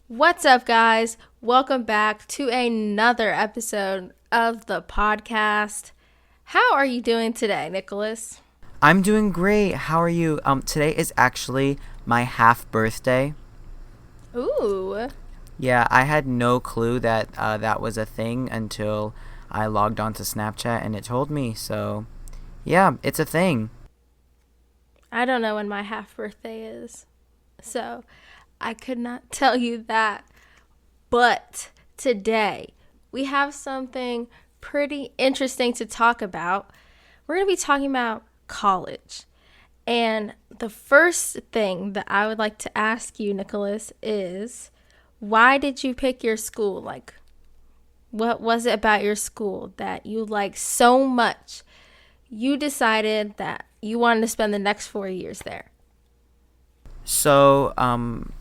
What's up, guys? Welcome back to another episode of the podcast. How are you doing today, Nicholas? I'm doing great. How are you? Today is actually my half birthday. Ooh, Yeah, I had no clue that that was a thing until I logged onto Snapchat and it told me. So, yeah, it's a thing. I don't know when my half birthday is, so I could not tell you that. But today we have something pretty interesting to talk about. We're going to be talking about college. And the first thing that I would like to ask you, Nicholas, is why did you pick your school? Like, what was it about your school that you like so much? You decided that you wanted to spend the next 4 years there. So,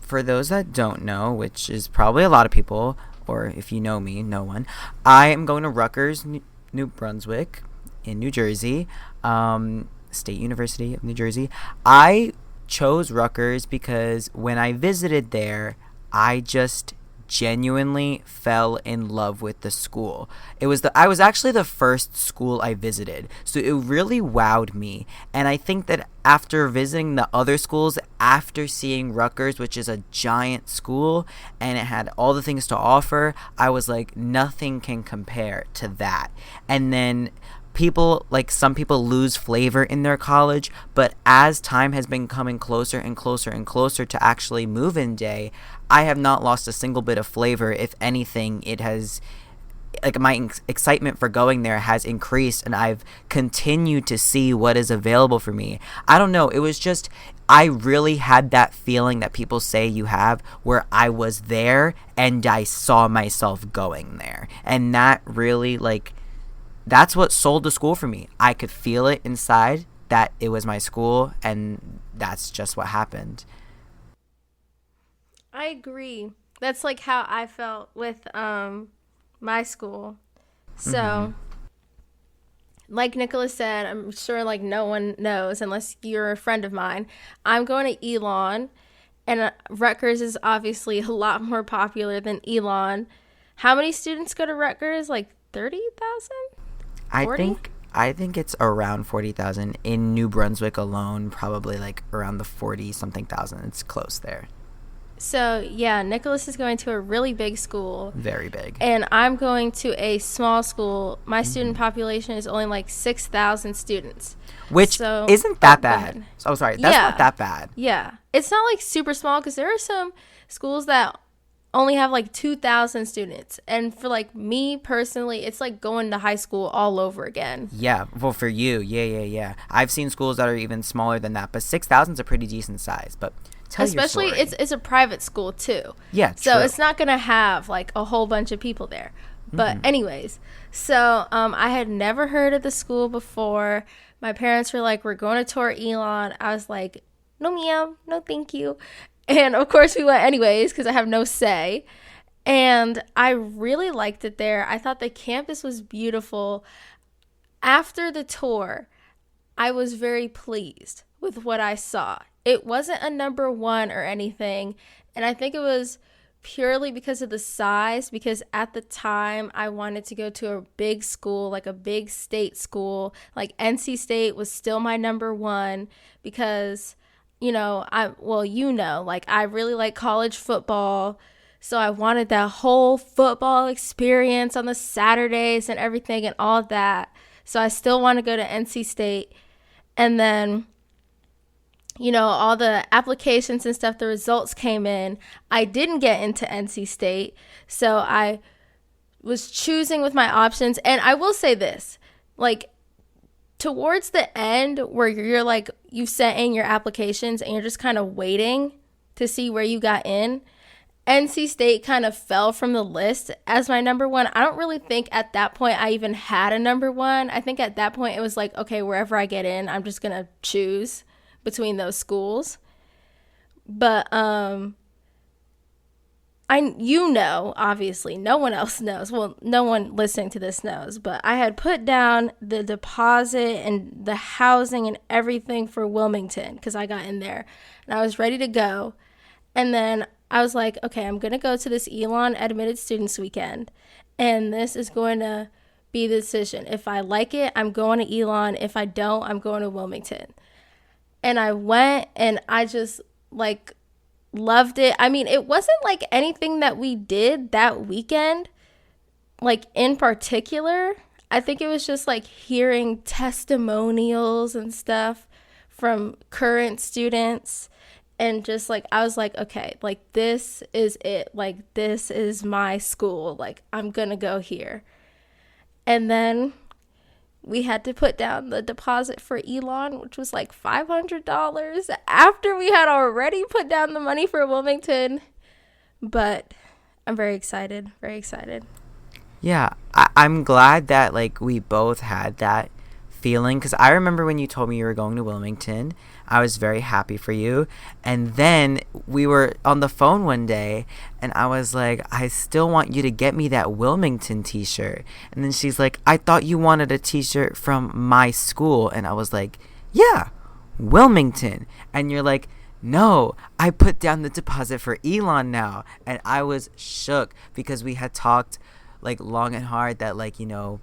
for those that don't know, which is probably a lot of people, or if you know me, no one, I am going to Rutgers, New Brunswick, in New Jersey, State University of New Jersey. I chose Rutgers because when I visited there, I just genuinely fell in love with the school. I was actually the first school I visited. So it really wowed me. And I think that after visiting the other schools, after seeing Rutgers, which is a giant school and it had all the things to offer, I was like, nothing can compare to that. And then some people lose flavor in their college, but as time has been coming closer and closer and closer to actually move-in day, I have not lost a single bit of flavor. If anything, it has, like, my excitement for going there has increased, and I've continued to see what is available for me. I don't know, it was just, I really had that feeling that people say you have, where I was there and I saw myself going there, and that really, that's what sold the school for me. I could feel it inside that it was my school, and that's just what happened. I agree. That's like how I felt with my school. Mm-hmm. So, like Nicholas said, I'm sure like no one knows unless you're a friend of mine. I'm going to Elon, and Rutgers is obviously a lot more popular than Elon. How many students go to Rutgers? Like 30,000? I 40? think I think it's around 40,000 in New Brunswick alone. Probably like around the 40 something thousand. It's close there. So, yeah, Nicholas is going to a really big school, Very big. and I'm going to a small school. My student Hmm. population is only like 6,000 students. Which So, isn't oh, that go bad. ahead. Oh, sorry. That's not Yeah, that bad. yeah. It's not like super small because there are some schools that only have like 2,000 students. And for like me personally, it's like going to high school all over again. Yeah. Well, for you, yeah. I've seen schools that are even smaller than that, but 6,000 is a pretty decent size. But tell your Especially story. it's a private school too. Yeah. So True. it's not going to have like a whole bunch of people there. But Hmm. anyways, so I had never heard of the school before. My parents were like, "We're going to tour Elon." I was like, "No, ma'am, no, thank you." And of course, we went anyways because I have no say. And I really liked it there. I thought the campus was beautiful. After the tour, I was very pleased with what I saw. It wasn't a number one or anything, and I think it was purely because of the size, because at the time I wanted to go to a big school, like a big state school. Like NC State was still my number one because like I really like college football. So I wanted that whole football experience on the Saturdays and everything and all of that. So I still want to go to NC State. And then, all the applications and stuff, the results came in. I didn't get into NC State. So I was choosing with my options. And I will say this, like, towards the end where you're like, you sent in your applications and you're just kind of waiting to see where you got in, NC State kind of fell from the list as my number one. I don't really think at that point I even had a number one. I think at that point it was like, okay, wherever I get in, I'm just going to choose between those schools. But obviously no one else knows. Well, no one listening to this knows, but I had put down the deposit and the housing and everything for Wilmington because I got in there and I was ready to go. And then I was like, okay, I'm going to go to this Elon admitted students weekend, and this is going to be the decision. If I like it, I'm going to Elon. If I don't, I'm going to Wilmington. And I went, and I just like loved it. I mean, it wasn't like anything that we did that weekend, like in particular. I think it was just like hearing testimonials and stuff from current students, and just like I was like, okay, like this is it, like this is my school, like I'm gonna go here. And then we had to put down the deposit for Elon, which was like $500 after we had already put down the money for Wilmington. But I'm very excited, very excited. Yeah, I'm glad that like we both had that feeling, because I remember when you told me you were going to Wilmington, I was very happy for you. And then we were on the phone one day, and I was like, I still want you to get me that Wilmington t-shirt. And then she's like, I thought you wanted a t-shirt from my school. And I was like, yeah, Wilmington. And you're like, no, I put down the deposit for Elon now. And I was shook, because we had talked like long and hard that like, you know,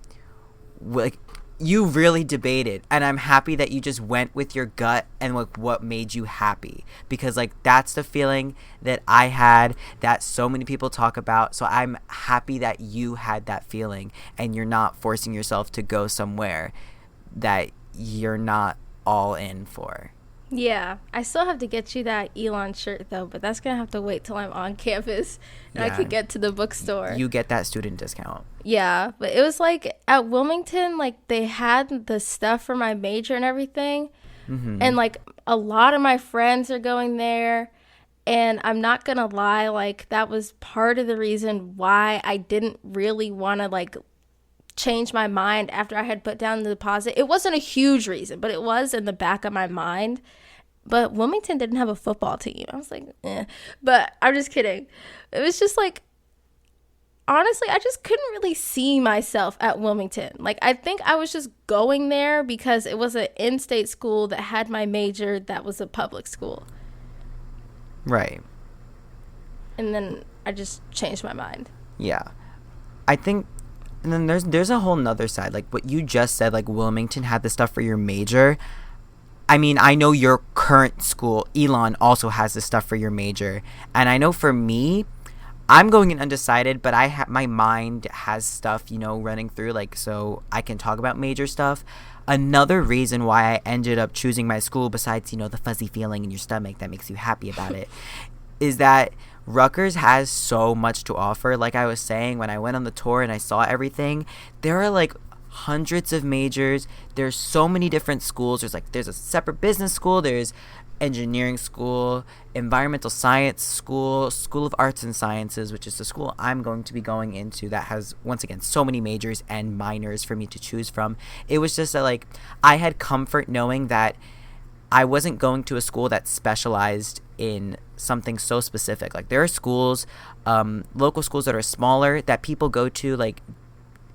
like you really debated, and I'm happy that you just went with your gut and like what made you happy, because like that's the feeling that I had, that so many people talk about. So I'm happy that you had that feeling, and you're not forcing yourself to go somewhere that you're not all in for. Yeah, I still have to get you that Elon shirt though, but that's gonna have to wait till I'm on campus and I Yeah, could get to the bookstore. you get that student discount. Yeah, but it was like at Wilmington, like they had the stuff for my major and everything, and like a lot of my friends are going there, and I'm not gonna lie, like that was part of the reason why I didn't really want to like change my mind after I had put down the deposit. It wasn't a huge reason, but it was in the back of my mind. But Wilmington didn't have a football team. I was like, eh. But I'm just kidding. It was just like, honestly, I just couldn't really see myself at Wilmington. Like, I think I was just going there because it was an in-state school that had my major that was a public school. Right. And then I just changed my mind. Yeah. I think, and then there's a whole nother side, like what you just said, like Wilmington had the stuff for your major. I mean, I know your current school, Elon, also has the stuff for your major. And I know for me, I'm going in undecided, but my mind has stuff, you know, running through, like, so I can talk about major stuff. Another reason why I ended up choosing my school, besides, you know, the fuzzy feeling in your stomach that makes you happy about it, is that Rutgers has so much to offer. Like I was saying, when I went on the tour and I saw everything, there are like hundreds of majors. There's so many different schools. There's a separate business school, there's engineering school, environmental science school, School of Arts and Sciences, which is the school I'm going to be going into, that has, once again, so many majors and minors for me to choose from. It was just that like I had comfort knowing that I wasn't going to a school that specialized in something so specific. Like there are schools, local schools that are smaller that people go to, like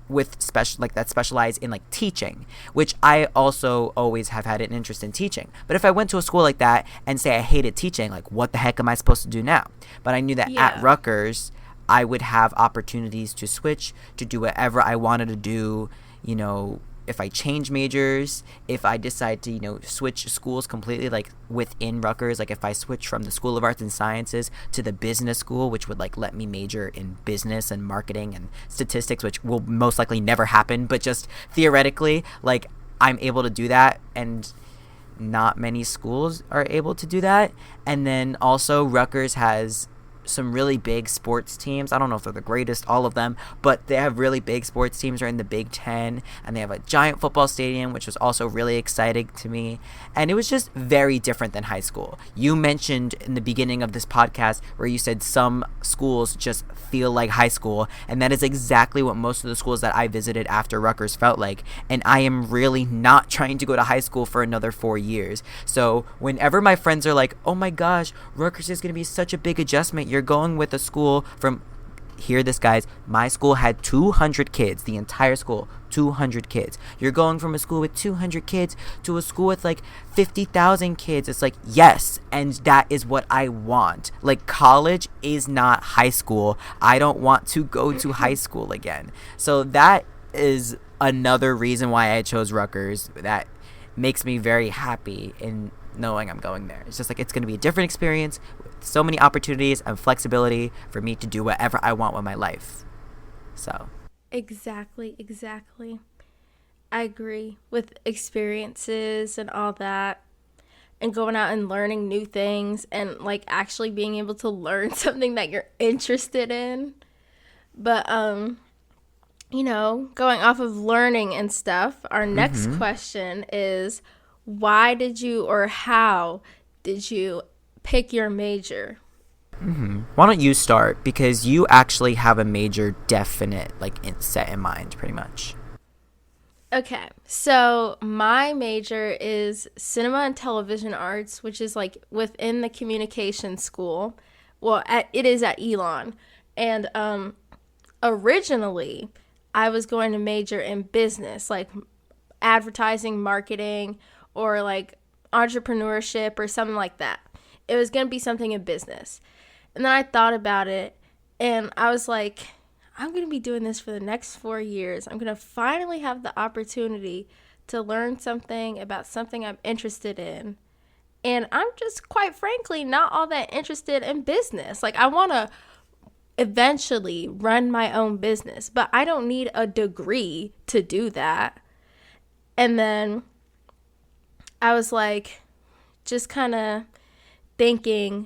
with special, like that specialize in like teaching, which I also always have had an interest in teaching. But if I went to a school like that and say I hated teaching, like what the heck am I supposed to do now? But I knew that at Rutgers I would have opportunities to switch, to do whatever I wanted to do, you know, if I change majors, if I decide to, you know, switch schools completely, like within Rutgers, like if I switch from the School of Arts and Sciences to the business school, which would like let me major in business and marketing and statistics, which will most likely never happen, but just theoretically, like I'm able to do that, and not many schools are able to do that. And then also Rutgers has some really big sports teams. I don't know if they're the greatest, all of them, but they have really big sports teams. Are in the Big Ten, and they have a giant football stadium, which was also really exciting to me. And it was just very different than high school. You mentioned in the beginning of this podcast where you said some schools just feel like high school, and that is exactly what most of the schools that I visited after Rutgers felt like. And I am really not trying to go to high school for another 4 years. So whenever my friends are like, oh my gosh, Rutgers is going to be such a big adjustment, you're going with a school from hear this, guys. My school had 200 kids, the entire school, 200 kids. You're going from a school with 200 kids to a school with like 50,000 kids. It's like, yes, and that is what I want. Like, college is not high school. I don't want to go to high school again. So that is another reason why I chose Rutgers. That makes me very happy in knowing I'm going there. It's just like, it's going to be a different experience with so many opportunities and flexibility for me to do whatever I want with my life. So Exactly. I agree with experiences and all that, and going out and learning new things, and like actually being able to learn something that you're interested in. But going off of learning and stuff, our next question is, why did you, or how did you pick your major? why don't you start, because you actually have a major definite, like, set in mind, pretty much. Okay, so my major is cinema and television arts, which is like within the communication school. Well, it is at Elon. And originally, I was going to major in business, like advertising, marketing, or like entrepreneurship or something like that. It was going to be something in business. And then I thought about it, and I was like, I'm going to be doing this for the next 4 years. I'm going to finally have the opportunity to learn something about something I'm interested in. And I'm just, quite frankly, not all that interested in business. Like, I want to eventually run my own business, but I don't need a degree to do that. And then I was like, just kind of thinking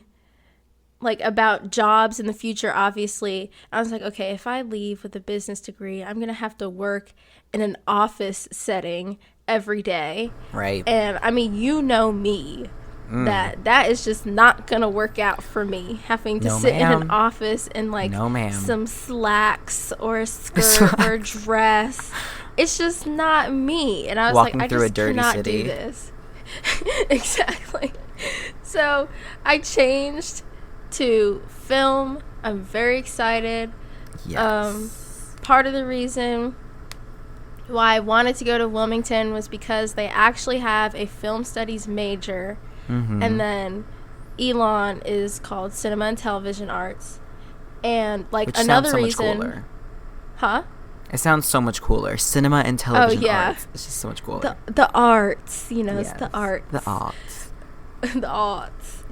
like about jobs in the future. Obviously, I was like, okay, if I leave with a business degree, I'm gonna have to work in an office setting every day, Right. and I mean, you know me, that is just not gonna work out for me, having to No, sit in an ma'am. office in like No, ma'am. some slacks or a skirt or a dress. It's just not me. And I was Walking like, I through a just dirty cannot city. do this. Exactly. So I changed to film. I'm very excited. Yes. Part of the reason why I wanted to go to Wilmington was because they actually have a film studies major, and then Elon is called cinema and television arts. And like Which another sounds so reason, much cooler. huh? It sounds so much cooler. Cinema and television yeah. arts. It's just so much cooler. The arts, you know, Yes. it's the arts. The arts. The arts.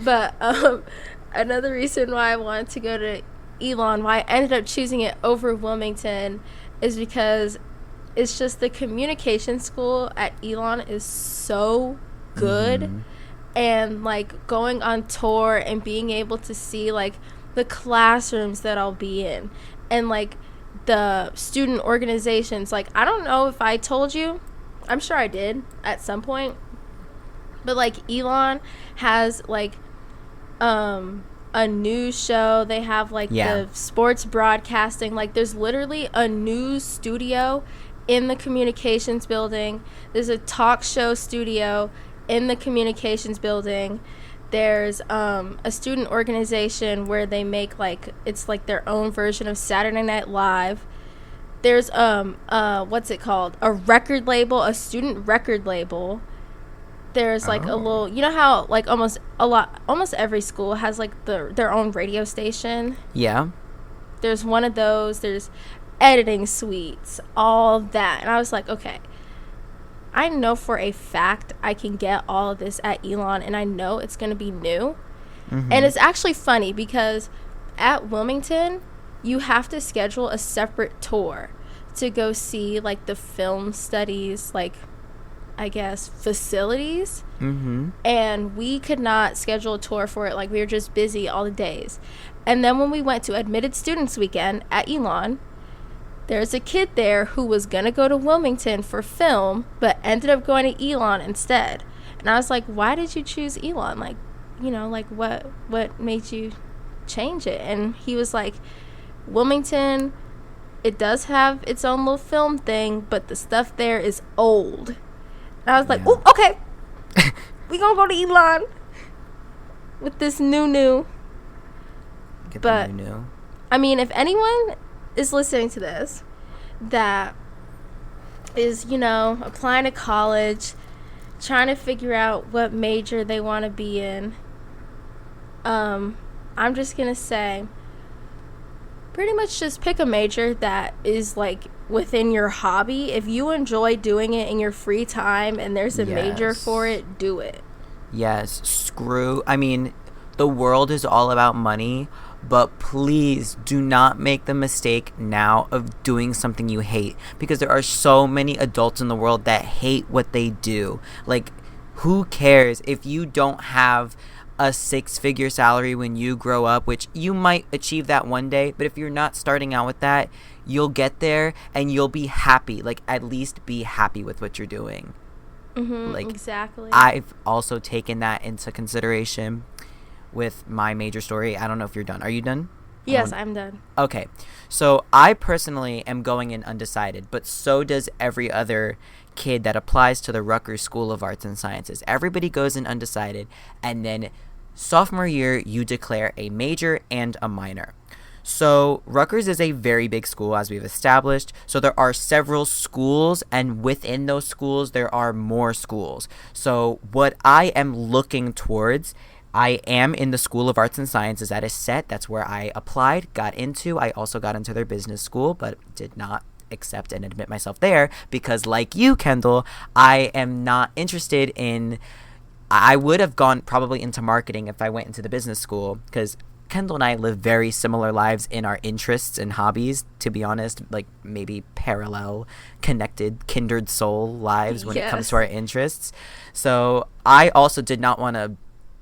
But another reason why I wanted to go to Elon, why I ended up choosing it over Wilmington, is because it's just the communication school at Elon is so good. And like going on tour and being able to see like the classrooms that I'll be in, and like the student organizations. Like, I don't know if I told you, I'm sure I did at some point, but like Elon has like a news show. They have like the sports broadcasting. Like, there's literally a news studio in the communications building. There's a talk show studio in the communications building. There's a student organization where they make like, it's like their own version of Saturday Night Live. There's what's it called? A record label, a student record label. There's like a little, you know how like almost every school has like their own radio station. Yeah. There's one of those. There's editing suites, all that. And I was like, okay, I know for a fact I can get all of this at Elon, and I know it's going to be new. And it's actually funny because at Wilmington, you have to schedule a separate tour to go see like the film studies, like, I guess, facilities. And we could not schedule a tour for it. Like, we were just busy all the days. And then when we went to Admitted Students Weekend at Elon, there's a kid there who was going to go to Wilmington for film, but ended up going to Elon instead. And I was like, why did you choose Elon? Like, you know, like what made you change it? And he was like, Wilmington, it does have its own little film thing, but the stuff there is old. And I was like, oh, okay. We gonna go to Elon with this new. Get But the new. I mean, if anyone is listening to this that is, applying to college, trying to figure out what major they want to be in, I'm just going to say pretty much just pick a major that is like within your hobby. If you enjoy doing it in your free time and there's a major for Yes. it, do it. Yes, I mean, the world is all about money, but please do not make the mistake now of doing something you hate because there are so many adults in the world that hate what they do. Like, who cares if you don't have a six-figure salary when you grow up, which you might achieve that one day, but if you're not starting out with that, you'll get there and you'll be happy. Like, at least be happy with what you're doing. Mm-hmm, Like, exactly. I've also taken that into consideration with my major story. I don't know if you're done. Are you done? I don't Yes, want. I'm done. Okay. So I personally am going in undecided, but so does every other kid that applies to the Rutgers School of Arts and Sciences. Everybody goes in undecided, and then sophomore year you declare a major and a minor. So, Rutgers is a very big school, as we've established. So, there are several schools, and within those schools, there are more schools. So, what I am looking towards, I am in the School of Arts and Sciences at a set. That's where I applied, got into. I also got into their business school, but did not accept and admit myself there because, like you, Kendall, I am not interested in. I would have gone probably into marketing if I went into the business school because Kendall and I live very similar lives in our interests and hobbies, to be honest, like maybe parallel, connected, kindred soul lives when it comes to Yes. our interests. So I also did not want to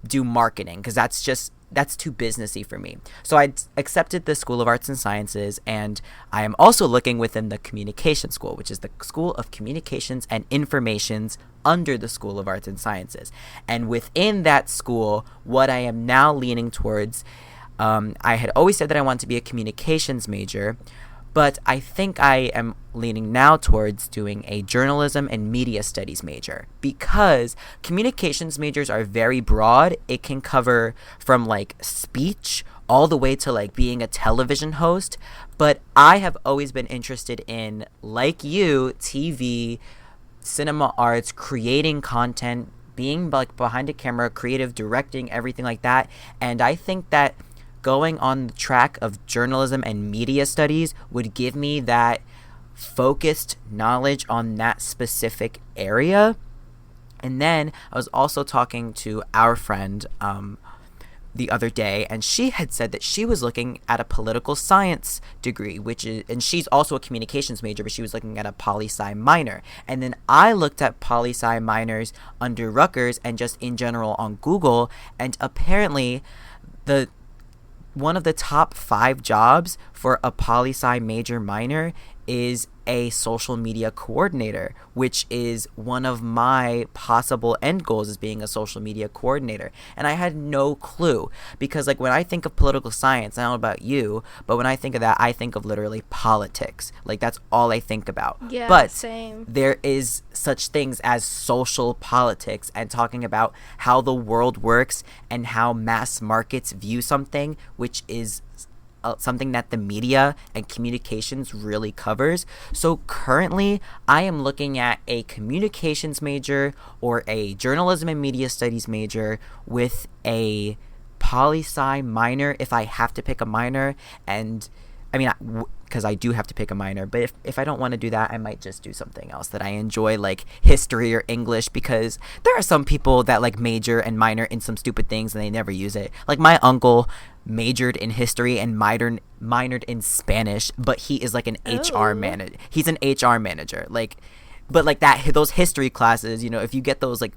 do marketing because that's too businessy for me. So I accepted the School of Arts and Sciences, and I am also looking within the Communication School, which is the School of Communications and Informations under the School of Arts and Sciences. And within that school, what I am now leaning towards, I had always said that I want to be a communications major, but I think I am leaning now towards doing a journalism and media studies major because communications majors are very broad. It can cover from like speech all the way to like being a television host. But I have always been interested in, like you, TV, cinema arts, creating content, being like behind a camera, creative directing, everything like that. And I think that going on the track of journalism and media studies would give me that focused knowledge on that specific area. And then I was also talking to our friend the other day, and she had said that she was looking at a political science degree, which is, and she's also a communications major, but she was looking at a poli-sci minor. And then I looked at poli-sci minors under Rutgers and just in general on Google, and apparently the one of the top 5 jobs for a poli-sci major minor is a social media coordinator, which is one of my possible end goals, is being a social media coordinator. And I had no clue because like when I think of political science, I don't know about you, but when I think of that, I think of literally politics. Like that's all I think about. Yeah, But same. there is such things as social politics and talking about how the world works and how mass markets view something, which is something that the media and communications really covers. So currently, I am looking at a communications major or a journalism and media studies major with a poli-sci minor if I have to pick a minor. And I mean, because I do have to pick a minor, but if I don't want to do that, I might just do something else that I enjoy, like history or English, because there are some people that like major and minor in some stupid things and they never use it. Like my uncle majored in history and minored in Spanish, but he is like an HR Oh. manager. He's an HR manager. Like, but like that, those history classes, if you get those like,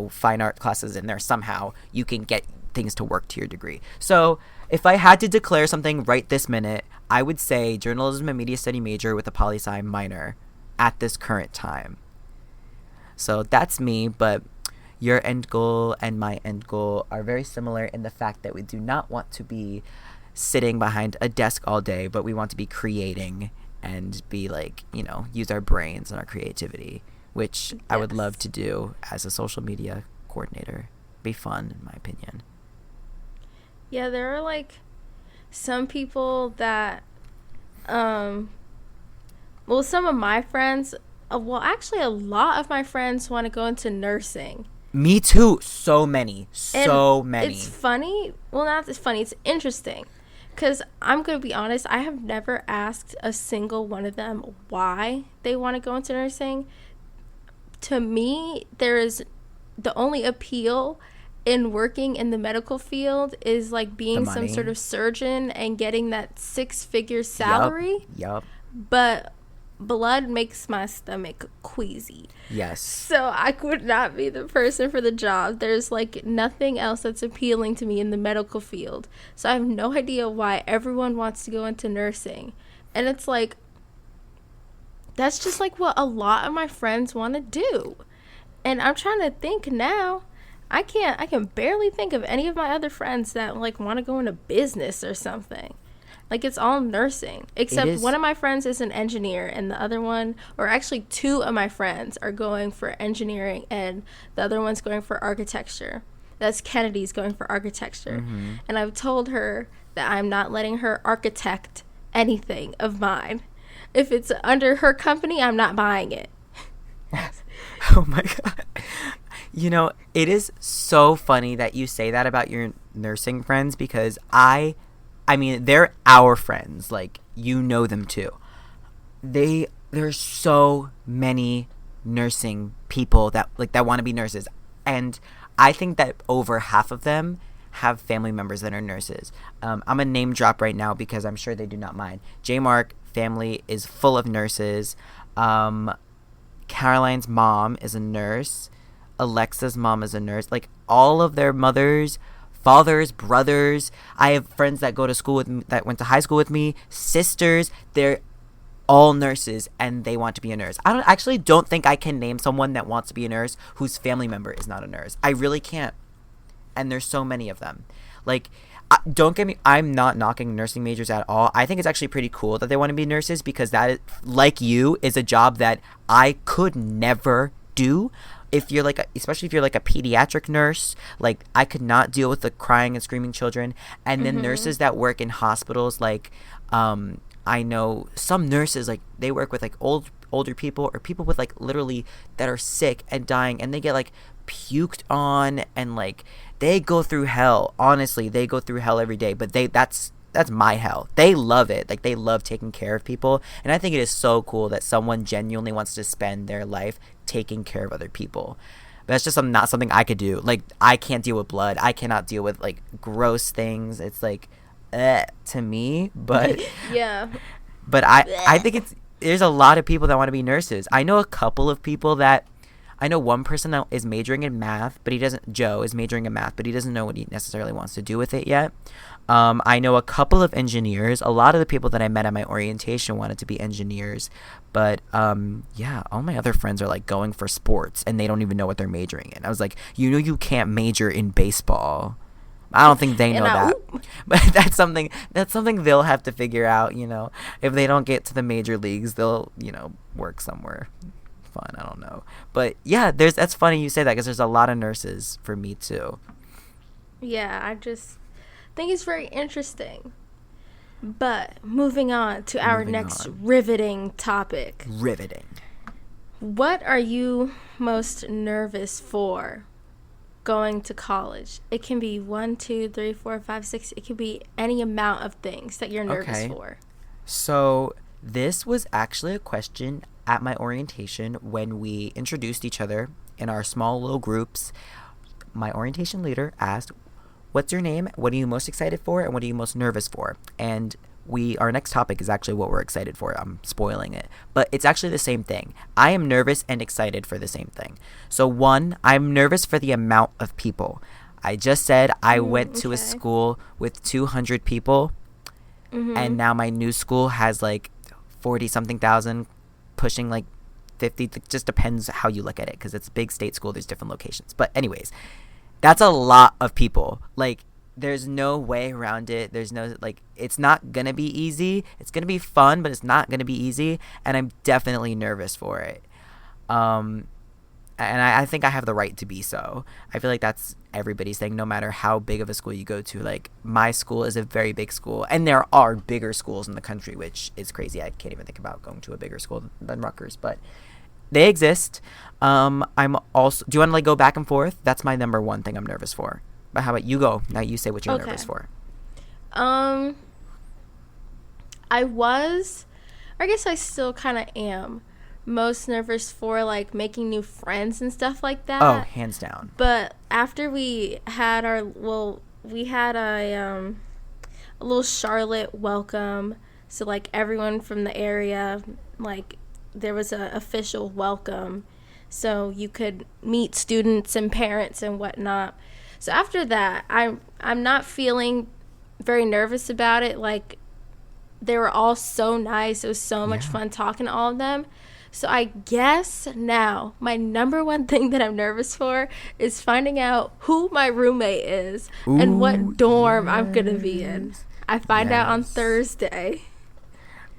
fine art classes in there somehow, you can get things to work to your degree. So if I had to declare something right this minute, I would say journalism and media study major with a poli-sci minor at this current time. So that's me, but your end goal and my end goal are very similar in the fact that we do not want to be sitting behind a desk all day, but we want to be creating and be like, use our brains and our creativity, which I would love Yes. to do as a social media coordinator. Be fun, in my opinion. Yeah, there are like some people that, um, well, some of my friends, well, actually, a lot of my friends want to go into nursing. Me too. So many. And So it's many. funny. Well, not it's funny. It's interesting. Because I'm going to be honest, I have never asked a single one of them why they want to go into nursing. To me, there is the only appeal in working in the medical field is like The being some sort money. of surgeon and getting that six-figure Yup. salary. Yup. But blood makes my stomach queasy. Yes. So I would not be the person for the job. There's like nothing else that's appealing to me in the medical field. So I have no idea why everyone wants to go into nursing. And it's like, that's just like what a lot of my friends want to do. And I'm trying to think now. I can barely think of any of my other friends that like want to go into business or something. Like it's all nursing. It Except is. one of my friends is an engineer and the other one, or actually two of my friends are going for engineering and the other one's going for architecture. That's Kennedy's going for architecture. Mm-hmm. And I've told her that I'm not letting her architect anything of mine. If it's under her company, I'm not buying it. Oh my god. You know, it is so funny that you say that about your nursing friends because I mean, they're our friends. Like, you know them too. There's so many nursing people that want to be nurses. And I think that over half of them have family members that are nurses. I'm a name drop right now because I'm sure they do not mind. J Mark family is full of nurses. Um, Caroline's mom is a nurse. Alexa's mom is a nurse. Like all of their mothers, fathers, brothers. I have friends that go to school with me, that went to high school with me, sisters. They're all nurses and they want to be a nurse. I don't think I can name someone that wants to be a nurse whose family member is not a nurse. I really can't. And there's so many of them. Like, don't get me, I'm not knocking nursing majors at all. I think it's actually pretty cool that they want to be nurses because that is, like you, is a job that I could never do. If you're like especially if you're like a pediatric nurse, like I could not deal with the crying and screaming children. And then Mm-hmm. nurses that work in hospitals, like I know some nurses, like they work with like older people or people with like literally that are sick and dying, and they get like puked on, and like they go through hell. Honestly, they go through hell every day, but that's my hell. They love it. Like they love taking care of people, and I think it is so cool that someone genuinely wants to spend their life taking care of other people. But that's just not something I could do. Like I can't deal with blood. I cannot deal with like gross things. It's like to me, Yeah. but I think it's there's a lot of people that want to be nurses. I know a couple of people that I know one person that is majoring in math, but he doesn't. Joe is majoring in math, but he doesn't know what he necessarily wants to do with it yet. I know a couple of engineers. A lot of the people that I met at my orientation wanted to be engineers, but yeah, all my other friends are like going for sports and they don't even know what they're majoring in. I was like, you know, you can't major in baseball. I don't think they And know I, that, oop. but that's something they'll have to figure out. You know, if they don't get to the major leagues, they'll work somewhere fun. I don't know, but yeah, that's funny you say that because there's a lot of nurses for me too. Yeah, I just think it's very interesting. But moving on to our Moving next on, riveting topic. riveting. What are you most nervous for going to college? It can be one, two, three, four, five, six. It can be any amount of things that you're nervous Okay, for. so this was actually a question at my orientation when we introduced each other in our small little groups. My orientation leader asked, "What's your name? What are you most excited for? And what are you most nervous for?" And our next topic is actually what we're excited for. I'm spoiling it, but it's actually the same thing. I am nervous and excited for the same thing. So one, I'm nervous for the amount of people. I just said I went to a Okay. school with 200 people, Mm-hmm. and now my new school has like 40 something thousand, pushing like 50. It just depends how you look at it because it's a big state school. There's different locations, but anyways, that's a lot of people. Like there's no way around it. There's no like it's not gonna be easy. It's gonna be fun, but it's not gonna be easy, and I'm definitely nervous for it. um and I think I have the right to be so. I feel like that's everybody's thing, no matter how big of a school you go to. Like, my school is a very big school, and there are bigger schools in the country, which is crazy. I can't even think about going to a bigger school than Rutgers, but they exist. I'm also. Do you want to like go back and forth? That's my number one thing I'm nervous for. But how about you go? Now you say what you're nervous for. I was, or I guess I still kind of am, most nervous for like making new friends and stuff like that. Oh, hands down. But after we had we had a little Charlotte welcome, so like everyone from the area, like there was a official welcome, so you could meet students and parents and whatnot. So after that, I'm not feeling very nervous about it. Like, they were all so nice. It was so much fun talking to all of them. So I guess now my number one thing that I'm nervous for is finding out who my roommate is and what dorm I'm going to be in. I find out on Thursday.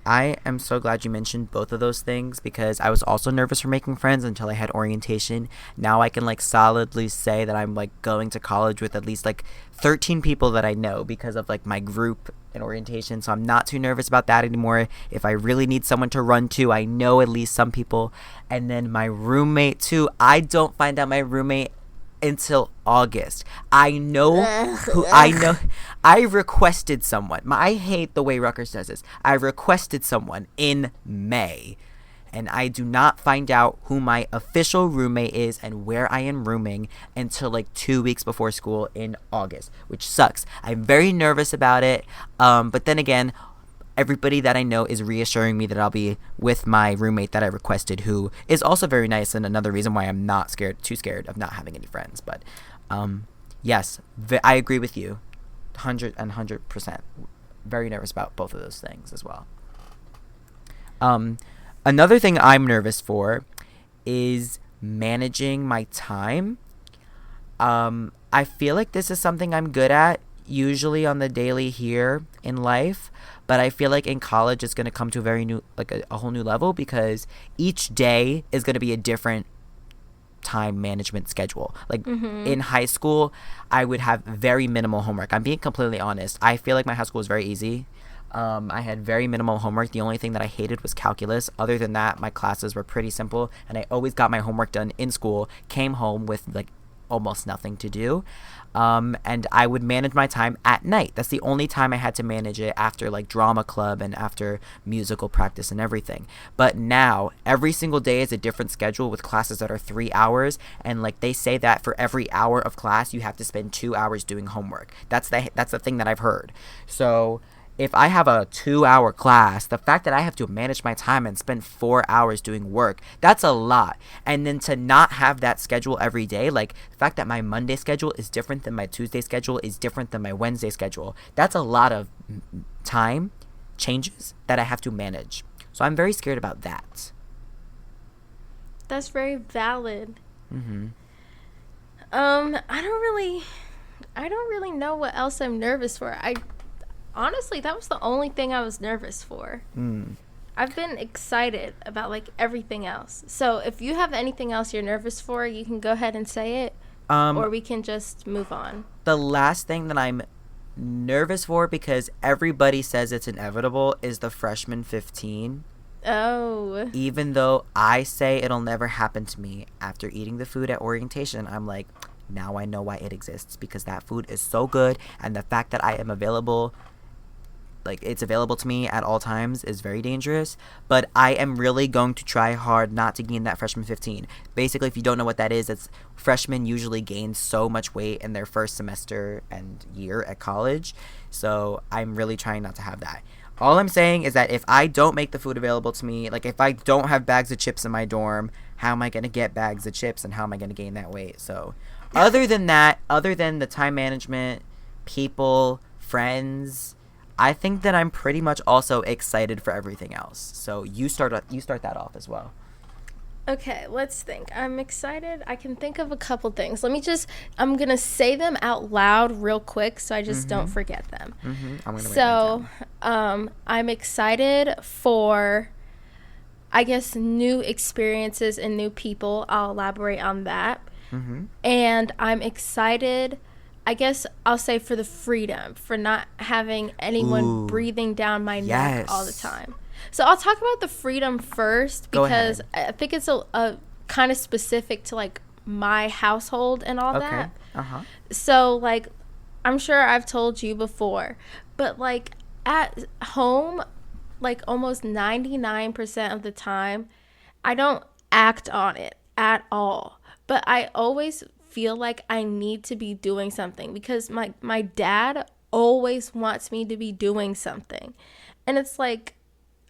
I am so glad you mentioned both of those things, because I was also nervous for making friends until I had orientation. Now I can like solidly say that I'm like going to college with at least like 13 people that I know because of like my group in orientation. So I'm not too nervous about that anymore. If I really need someone to run to, I know at least some people. And then my roommate too. I don't find out my roommate until August. I know I requested someone. I hate the way Rutgers does this. I requested someone in May, and I do not find out who my official roommate is and where I am rooming until like 2 weeks before school in August, which sucks. I'm very nervous about it. But then again, everybody that I know is reassuring me that I'll be with my roommate that I requested, who is also very nice, and another reason why I'm not too scared of not having any friends. But yes, I agree with you 100%. Very nervous about both of those things as well. Another thing I'm nervous for is managing my time. I feel like this is something I'm good at usually on the daily here in life, but I feel like in college it's going to come to a very new, like a whole new level, because each day is going to be a different time management schedule. Like in high school, I would have very minimal homework. I'm being completely honest. I feel like my high school was very easy. I had very minimal homework. The only thing that I hated was calculus. Other than that, my classes were pretty simple, and I always got my homework done in school, came home with like almost nothing to do. And I would manage my time at night. That's the only time I had to manage it, after like drama club and after musical practice and everything. But now every single day is a different schedule, with classes that are 3 hours, and like they say that for every hour of class you have to spend 2 hours doing homework. That's the thing that I've heard. So if I have a 2-hour class, the fact that I have to manage my time and spend 4 hours doing work, that's a lot. And then to not have that schedule every day, like the fact that my Monday schedule is different than my Tuesday schedule is different than my Wednesday schedule, that's a lot of time changes that I have to manage. So I'm very scared about that. That's very valid. I don't really know what else I'm nervous for. Honestly, that was the only thing I was nervous for. I've been excited about like everything else. So if you have anything else you're nervous for, you can go ahead and say it, or we can just move on. The last thing that I'm nervous for, because everybody says it's inevitable, is the freshman 15. Oh. Even though I say it'll never happen to me, after eating the food at orientation, I'm like, now I know why it exists, because that food is so good, and the fact that I am available, like it's available to me at all times, is very dangerous. But I am really going to try hard not to gain that freshman 15. Basically, if you don't know what that is, it's freshmen usually gain so much weight in their first semester and year at college. So I'm really trying not to have that. All I'm saying is that if I don't make the food available to me, like if I don't have bags of chips in my dorm, how am I going to get bags of chips, and how am I going to gain that weight? So other than that, other than the time management, people, friends, I think that I'm pretty much also excited for everything else. So you start that off as well. Okay, let's think. I'm excited. I can think of a couple things. I'm going to say them out loud real quick so I just don't forget them. I'm gonna write them down. I'm excited for I guess, new experiences and new people. I'll elaborate on that. Mm-hmm. And I'm excited, I guess I'll say, for the freedom, for not having anyone Ooh, breathing down my neck all the yes. time. So I'll talk about the freedom first Go because ahead. I think it's a kind of specific to like my household and all Okay. that. Uh-huh. So like I'm sure I've told you before, but like at home, like almost 99% of the time, I don't act on it at all. But I always feel like I need to be doing something because my dad always wants me to be doing something. And it's like,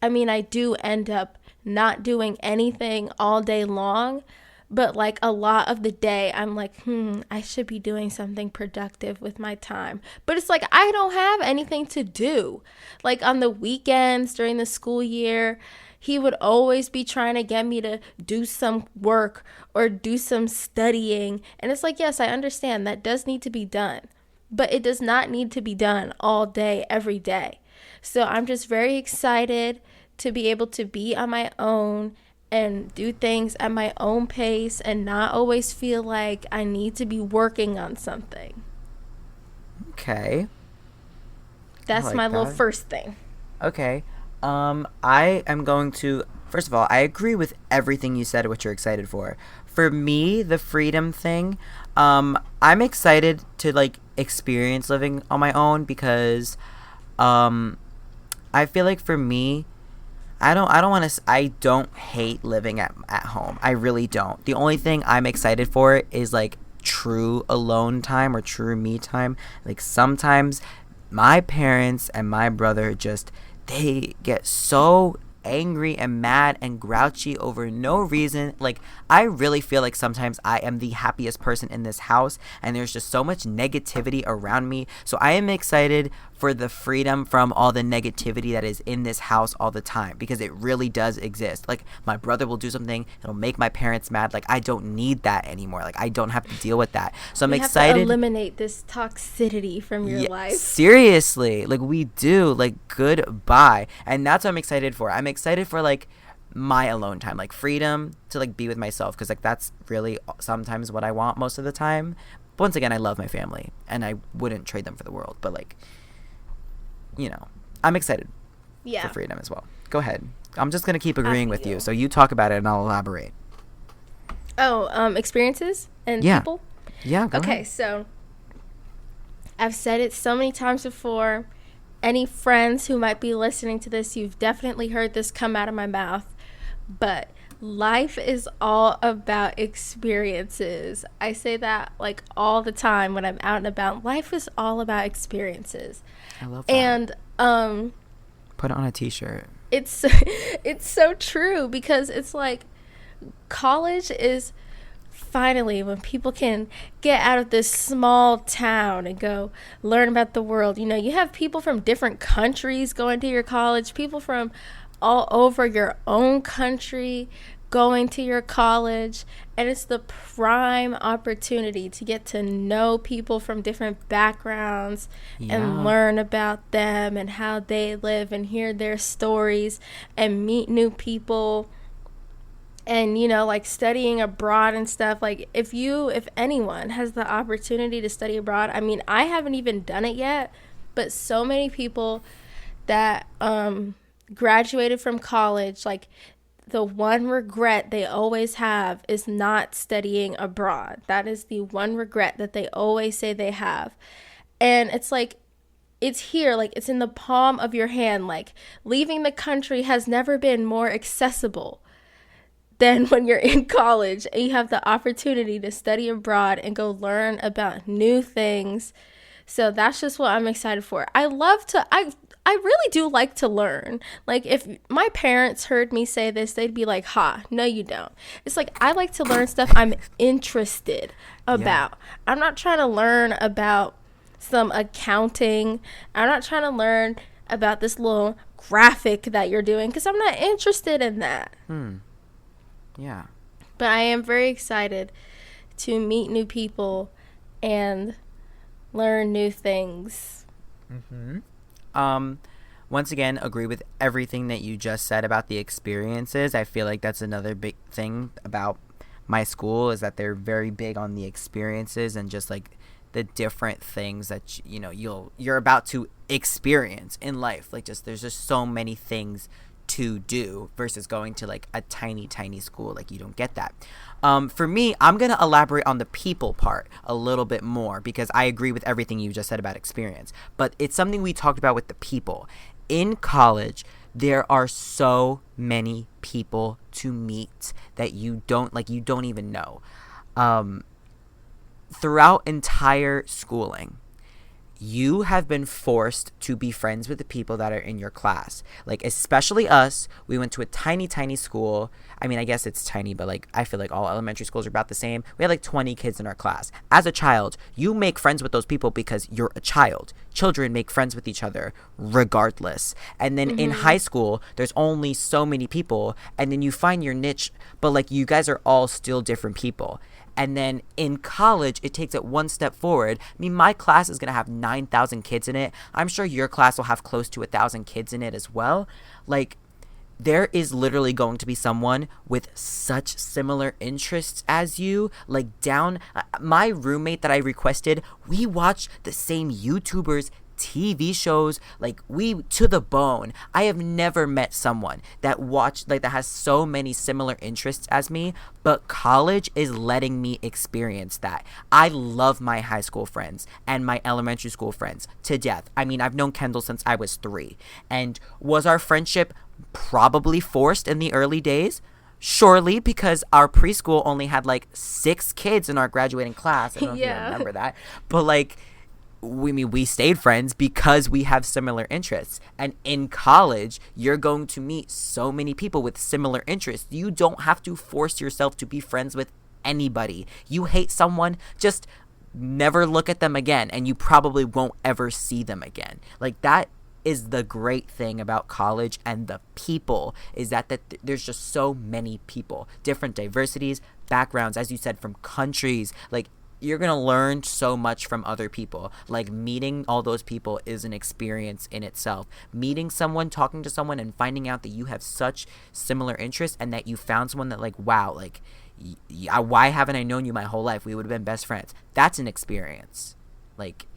I mean, I do end up not doing anything all day long, but like a lot of the day, I'm like, I should be doing something productive with my time. But it's like, I don't have anything to do. Like on the weekends during the school year, he would always be trying to get me to do some work or do some studying. And it's like, yes, I understand that does need to be done, but it does not need to be done all day, every day. So I'm just very excited to be able to be on my own and do things at my own pace and not always feel like I need to be working on something. Okay. I That's my like little that. first thing. Okay. I am going to, first of all, I agree with everything you said, what you're excited for. For me, the freedom thing, I'm excited to like experience living on my own because, um, I feel like for me, I don't want to, I don't hate living at home. I really don't. The only thing I'm excited for is like true alone time or true me time. Like sometimes my parents and my brother just, they get so angry and mad and grouchy over no reason. Like I really feel like sometimes I am the happiest person in this house and there's just so much negativity around me. So I am excited for the freedom from all the negativity that is in this house all the time because it really does exist. Like my brother will do something, it'll make my parents mad. Like I don't need that anymore. Like I don't have to deal with that. So I'm We have to excited. eliminate this toxicity from your Yeah, life. seriously, like we do, like goodbye, and that's what I'm excited for. I'm excited for like my alone time, like freedom to like be with myself, because like that's really sometimes what I want most of the time. But once again, I love my family, and I wouldn't trade them for the world. But like, I'm excited for Yeah. freedom as well. Go ahead. I'm just gonna keep I agreeing with you. feel. So you talk about it, and I'll elaborate. Oh, experiences and Yeah, people? yeah, go Okay, ahead. so I've said it so many times before. Any friends who might be listening to this, you've definitely heard this come out of my mouth. But life is all about experiences. I say that like all the time when I'm out and about. Life is all about experiences. I love that. And Put it on a T-shirt. it's it's so true because it's like college is finally when people can get out of this small town and go learn about the world. You know, you have people from different countries going to your college, people from all over your own country going to your college, and it's the prime opportunity to get to know people from different backgrounds and Yeah. learn about them and how they live and hear their stories and meet new people. And you know, like studying abroad and stuff, like if anyone has the opportunity to study abroad, I mean, I haven't even done it yet, but so many people that graduated from college, like the one regret they always have is not studying abroad. That is the one regret that they always say they have. And it's like it's here, like it's in the palm of your hand. Like leaving the country has never been more accessible than when you're in college and you have the opportunity to study abroad and go learn about new things. So that's just what I'm excited for. I really do like to learn. Like if my parents heard me say this, they'd be like, "Ha, no you don't." It's like I like to learn stuff I'm interested Yeah. about. I'm not trying to learn about some accounting. I'm not trying to learn about this little graphic that you're doing because I'm not interested in that. Hmm. Yeah. But I am very excited to meet new people and learn new things. Mm-hmm. Um, once again, agree with everything that you just said about the experiences. I feel like that's another big thing about my school, is that they're very big on the experiences and just like the different things that you're about to experience in life. Like, just there's just so many things to do versus going to like a tiny school. Like, you don't get that. For me, I'm gonna elaborate on the people part a little bit more, because I agree with everything you just said about experience, but it's something we talked about with the people. In college, there are so many people to meet that you don't even know. Throughout entire schooling, you have been forced to be friends with the people that are in your class. Like, especially us, we went to a tiny school. I mean, I guess it's tiny, but like, I feel like all elementary schools are about the same. We had like 20 kids in our class. As a child, you make friends with those people because you're a child. Children make friends with each other regardless. And then in high school, there's only so many people, and then you find your niche, but like, you guys are all still different people. And then in college, it takes it one step forward. I mean, my class is going to have 9,000 kids in it. I'm sure your class will have close to 1,000 kids in it as well. Like, there is literally going to be someone with such similar interests as you. Like, my roommate that I requested, we watched the same YouTubers, TV shows, like, we to the bone. I have never met someone that has so many similar interests as me, but college is letting me experience that. I love my high school friends and my elementary school friends to death. I mean, I've known Kendall since I was 3. And was our friendship probably forced in the early days? Surely, because our preschool only had like 6 kids in our graduating class. I don't know if you remember that. But like, we stayed friends because we have similar interests. And in college, you're going to meet so many people with similar interests. You don't have to force yourself to be friends with anybody. You hate someone, just never look at them again, and you probably won't ever see them again. Like, that is the great thing about college and the people, is that there's just so many people, different diversities, backgrounds, as you said, from countries. Like, you're going to learn so much from other people. Like, meeting all those people is an experience in itself. Meeting someone, talking to someone, and finding out that you have such similar interests, and that you found someone that, like, wow, like, why haven't I known you my whole life? We would have been best friends. That's an experience. Like,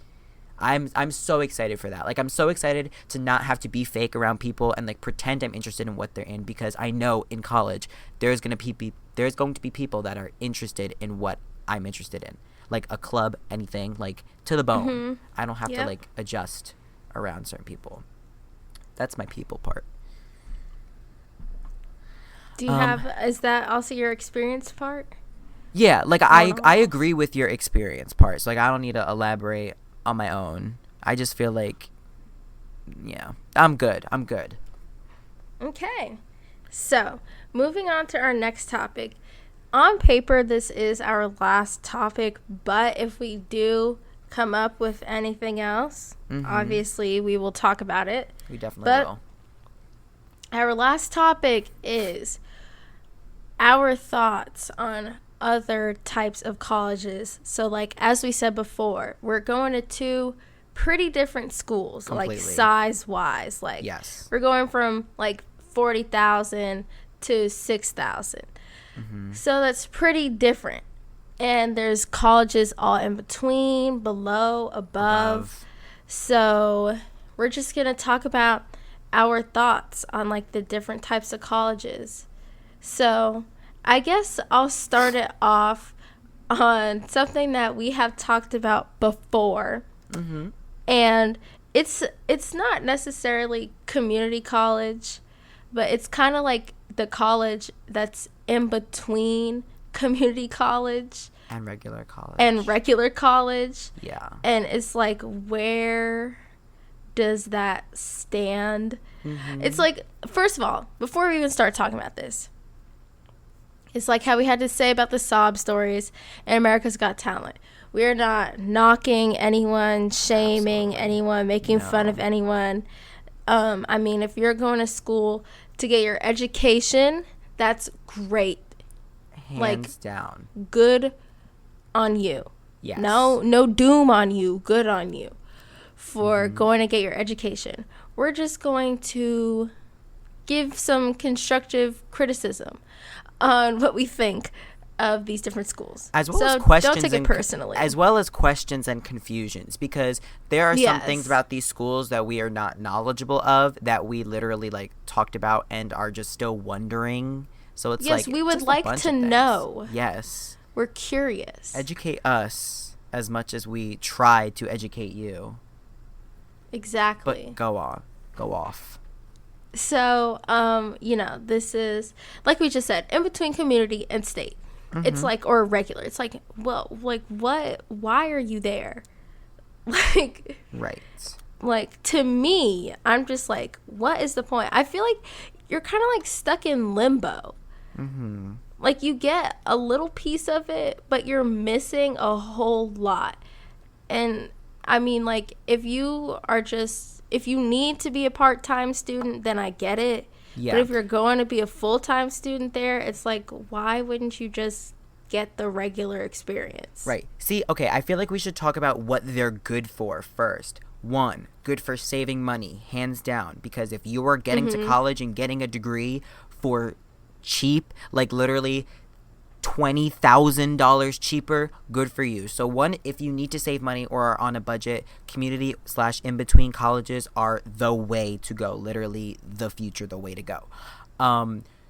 I'm so excited for that. Like, I'm so excited to not have to be fake around people and like pretend I'm interested in what they're in, because I know in college there's going to be people that are interested in what I'm interested in. Like a club, anything, like to the bone. I don't have to like adjust around certain people. That's my people part. Do you is that also your experience part? Yeah, like I agree with your experience part. So like, I don't need to elaborate on my own. I just feel like, yeah, I'm good. Okay. So, moving on to our next topic. On paper, this is our last topic, but if we do come up with anything else, obviously we will talk about it. We definitely will. Our last topic is our thoughts on other types of colleges. So, like, as we said before, we're going to 2 pretty different schools. Completely. Like, size-wise. Like, yes. We're going from, like, 40,000 to 6,000. So that's pretty different. And there's colleges all in between, below, above. So we're just going to talk about our thoughts on, like, the different types of colleges. So I guess I'll start it off on something that we have talked about before. And it's not necessarily community college, but it's kind of like the college that's in between community college and regular college. Yeah. And it's like, where does that stand? It's like, first of all, before we even start talking about this, it's like how we had to say about the sob stories and America's Got Talent. We are not knocking anyone, shaming anyone, making fun of anyone. I mean, if you're going to school to get your education, that's great. Hands down. Good on you. Yes. No doom on you. Good on you for going to get your education. we're just going to give some constructive criticism on what we think of these different schools. As well as So questions don't take it personally. as well as questions and confusions, because there are some things Yes. about these schools that we are not knowledgeable of, that we literally like talked about and are just still wondering. So it's Yes, like we would just a like bunch to of things. know. Yes. We're curious. Educate us as much as we try to educate you. Exactly. But go on. Go off. So, this is, like we just said, in between community and state. It's like, or regular. It's like, well, like, what? Why are you there? Like, Right. like, to me, I'm just like, what is the point? I feel like you're kind of like stuck in limbo. Like, you get a little piece of it, but you're missing a whole lot. And I mean, like, if you need to be a part-time student, then I get it. Yeah. But if you're going to be a full-time student there, it's like, why wouldn't you just get the regular experience? Right. See, okay, I feel like we should talk about what they're good for first. One, good for saving money, hands down. Because if you are getting to college and getting a degree for cheap, like literally $20,000 cheaper, good for you. So one, if you need to save money or are on a budget, community / in between colleges are the way to go. Literally the future, the way to go.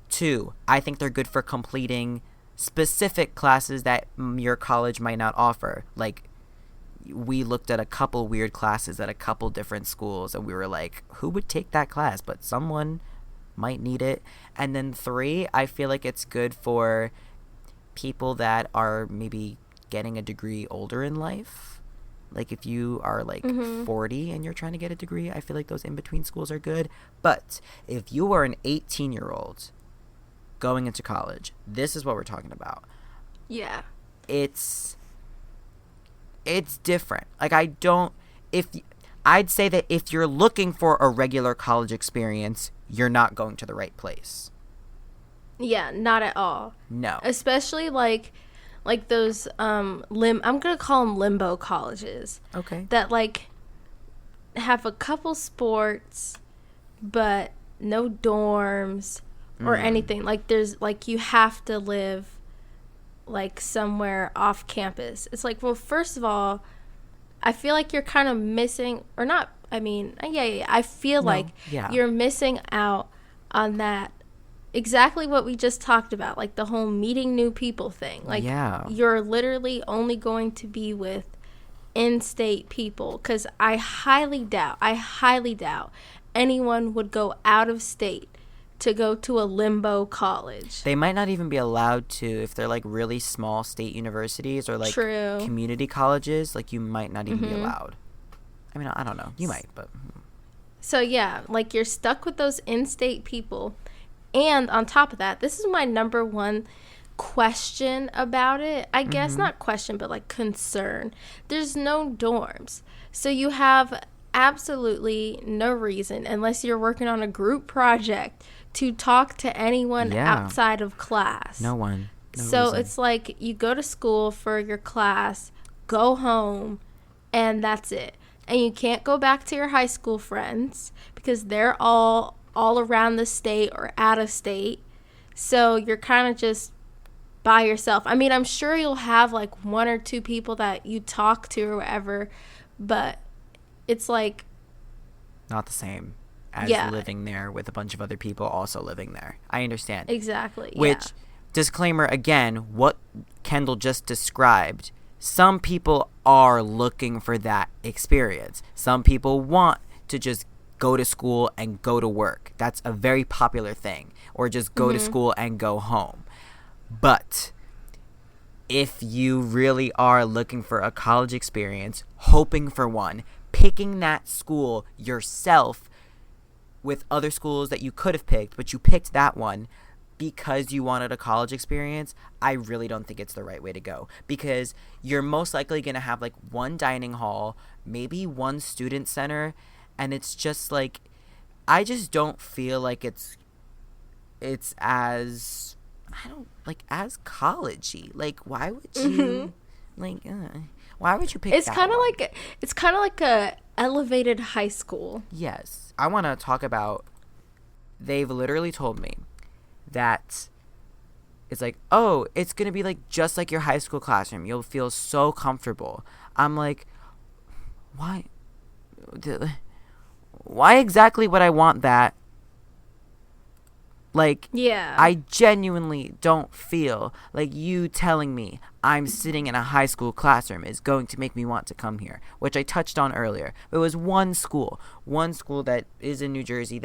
Two, I think they're good for completing specific classes that your college might not offer. Like, we looked at a couple weird classes at a couple different schools, and we were like, who would take that class? But someone might need it. And then three, I feel like it's good for people that are maybe getting a degree older in life. Like, if you are like 40 and you're trying to get a degree, I feel like those in-between schools are good. But if you are an 18-year-old going into college, this is what we're talking about. Yeah. It's different. Like, I'd say that if you're looking for a regular college experience, you're not going to the right place. Yeah, not at all. No. Especially like those I'm gonna call them limbo colleges. Okay. That like have a couple sports, but no dorms or anything. Like, there's like, you have to live like somewhere off campus. It's like, well, first of all, I feel like you're kind of missing, or not. I mean, yeah. I feel like you're missing out on that. Exactly what we just talked about, like the whole meeting new people thing. Like, you're literally only going to be with in-state people, because I highly doubt anyone would go out of state to go to a limbo college. They might not even be allowed to if they're like really small state universities or like community colleges. Like, you might not even be allowed. I mean, I don't know. You might, but. So yeah, like, you're stuck with those in-state people. And on top of that, this is my number one question about it. I guess not question, but like concern. There's no dorms. So you have absolutely no reason, unless you're working on a group project, to talk to anyone outside of class. No one. No so reason. It's like, you go to school for your class, go home, and that's it. And you can't go back to your high school friends because they're all around the state or out of state. So you're kind of just by yourself. I mean, I'm sure you'll have like one or two people that you talk to or whatever, but it's like not the same as living there with a bunch of other people also living there. I understand. Exactly. Which, disclaimer again, what Kendall just described, some people are looking for that experience. Some people want to just go to school and go to work. That's a very popular thing. Or just go to school and go home. But if you really are looking for a college experience, hoping for one, picking that school yourself with other schools that you could have picked, but you picked that one because you wanted a college experience, I really don't think it's the right way to go. Because you're most likely going to have like one dining hall, maybe one student center, and it's just like, I just don't feel like it's as, I don't, like, as college-y. Like, why would you, like, Why would you pick It's that kind of one? like a elevated high school. Yes. I want to talk about, they've literally told me that it's like, oh, it's going to be like just like your high school classroom. You'll feel so comfortable. I'm like, why? Why exactly would I want that? Like, Yeah. I genuinely don't feel like you telling me I'm sitting in a high school classroom is going to make me want to come here, which I touched on earlier. It was one school that is in New Jersey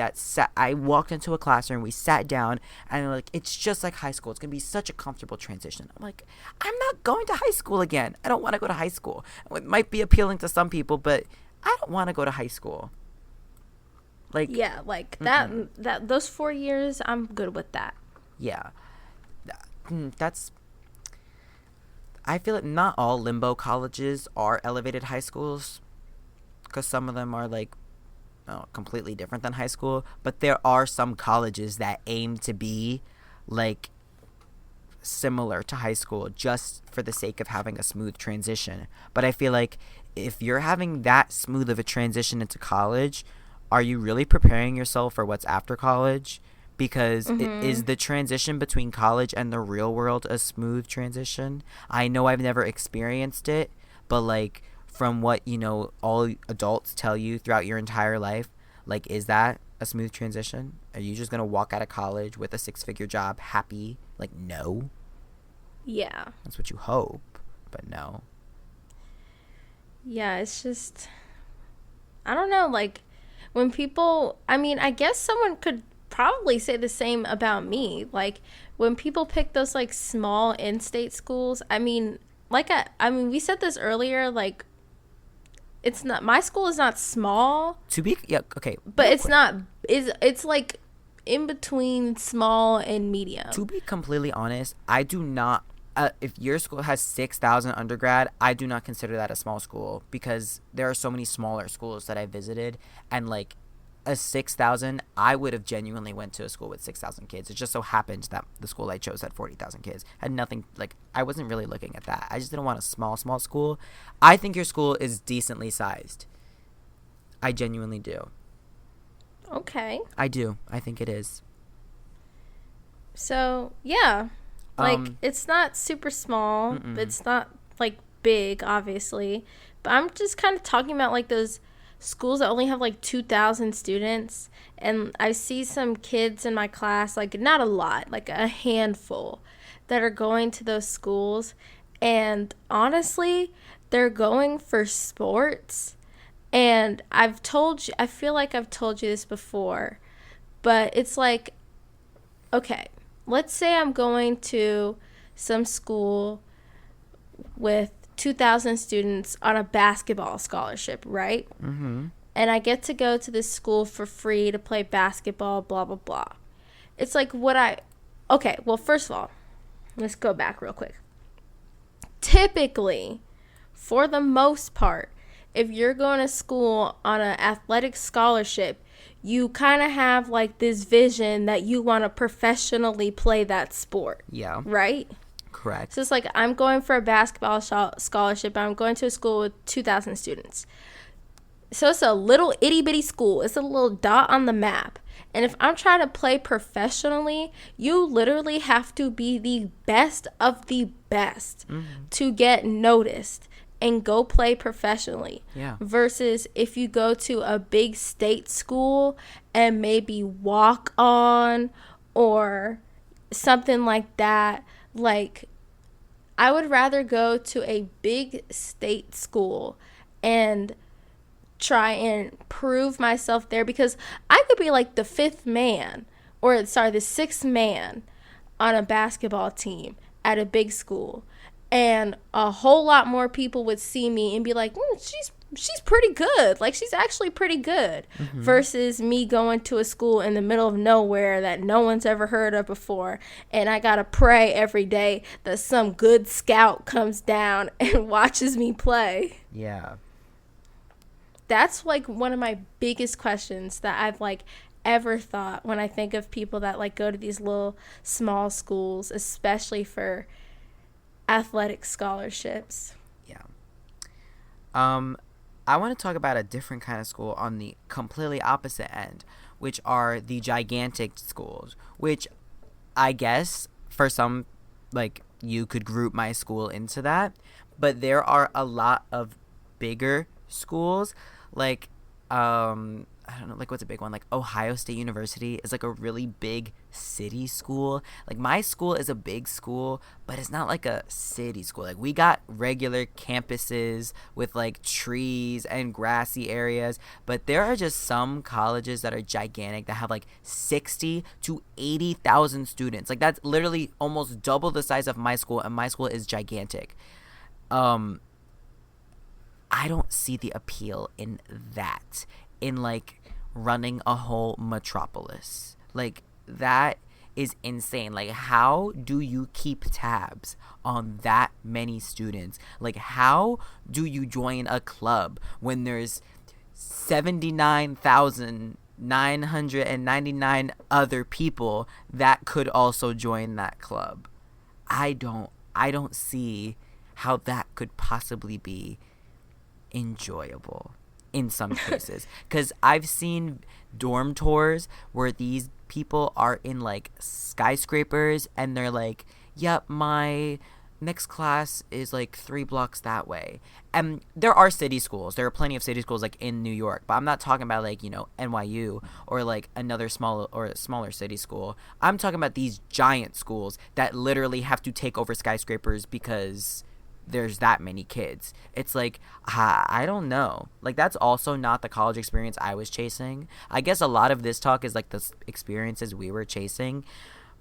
I walked into a classroom, we sat down, and they're like, it's just like high school. It's going to be such a comfortable transition. I'm like, I'm not going to high school again. I don't want to go to high school. It might be appealing to some people, but I don't want to go to high school. Like, yeah, like that those 4 years, I'm good with that. yeah. That's, I feel like not all limbo colleges are elevated high schools, because some of them are like completely different than high school, but there are some colleges that aim to be like similar to high school just for the sake of having a smooth transition. But I feel like if you're having that smooth of a transition into college, are you really preparing yourself for what's after college? Because is the transition between college and the real world a smooth transition? I know I've never experienced it, but like from what, all adults tell you throughout your entire life, like, is that a smooth transition? Are you just going to walk out of college with a 6-figure job happy? Like, no. Yeah. That's what you hope, but no. Yeah, it's just, I don't know, like, when people, I mean, I guess someone could probably say the same about me. Like, when people pick those, like, small in-state schools, I mean, we said this earlier, like, it's not, my school is not small. Okay. But it's quick. Not, it's like in between small and medium. To be completely honest, I do not, if your school has 6,000 undergrad, I do not consider that a small school, because there are so many smaller schools that I visited, and like a 6,000, I would have genuinely went to a school with 6,000 kids. It just so happened that the school I chose had 40,000 kids. Had nothing, like, I wasn't really looking at that. I just didn't want a small school. I think your school is decently sized. I genuinely do. Okay. I do. I think it is. So, yeah. Like, it's not super small, but it's not, like, big, obviously. But I'm just kind of talking about, like, those schools that only have, like, 2,000 students. And I see some kids in my class, like, not a lot, like a handful, that are going to those schools. And honestly, they're going for sports. And I feel like I've told you this before, but it's like, okay, let's say I'm going to some school with 2,000 students on a basketball scholarship, right? Mm-hmm. And I get to go to this school for free to play basketball, blah, blah, blah. It's like, okay, well, first of all, let's go back real quick. Typically, for the most part, if you're going to school on an athletic scholarship, you kind of have like this vision that you want to professionally play that sport. Yeah. Right? Correct. So it's like, I'm going for a basketball scholarship. I'm going to a school with 2,000 students. So it's a little itty bitty school. It's a little dot on the map. And if I'm trying to play professionally, you literally have to be the best of the best to get noticed and go play professionally. Yeah. Versus if you go to a big state school and maybe walk on or something like that. Like, I would rather go to a big state school and try and prove myself there, because I could be like the the 6th man on a basketball team at a big school, and a whole lot more people would see me and be like, she's pretty good. Like, she's actually pretty good. Versus me going to a school in the middle of nowhere that no one's ever heard of before, and I gotta pray every day that some good scout comes down and watches me play. Yeah. That's like one of my biggest questions that I've like ever thought when I think of people that like go to these little small schools, especially for athletic scholarships. Yeah. Um, I want to talk about a different kind of school on the completely opposite end, which are the gigantic schools, which I guess for some, like, you could group my school into that, but there are a lot of bigger schools, like, I don't know, like, what's a big one? Like, Ohio State University is like a really big city school. Like, my school is a big school, but it's not like a city school. Like, we got regular campuses with like trees and grassy areas, but there are just some colleges that are gigantic that have like 60 to 80,000 students. Like, that's literally almost double the size of my school, and my school is gigantic. Um, I don't see the appeal in that, in like running a whole metropolis. Like, that is insane. Like, how do you keep tabs on that many students? Like, how do you join a club when there's 79,999 other people that could also join that club? I don't see how that could possibly be enjoyable in some cases, because I've seen dorm tours where these people are in like skyscrapers and they're like, yep, my next class is like 3 blocks that way. And there are city schools, there are plenty of city schools like in New York, but I'm not talking about like, NYU or like another small or smaller city school. I'm talking about these giant schools that literally have to take over skyscrapers because there's that many kids. It's like, I don't know. Like, that's also not the college experience I was chasing. I guess a lot of this talk is like the experiences we were chasing,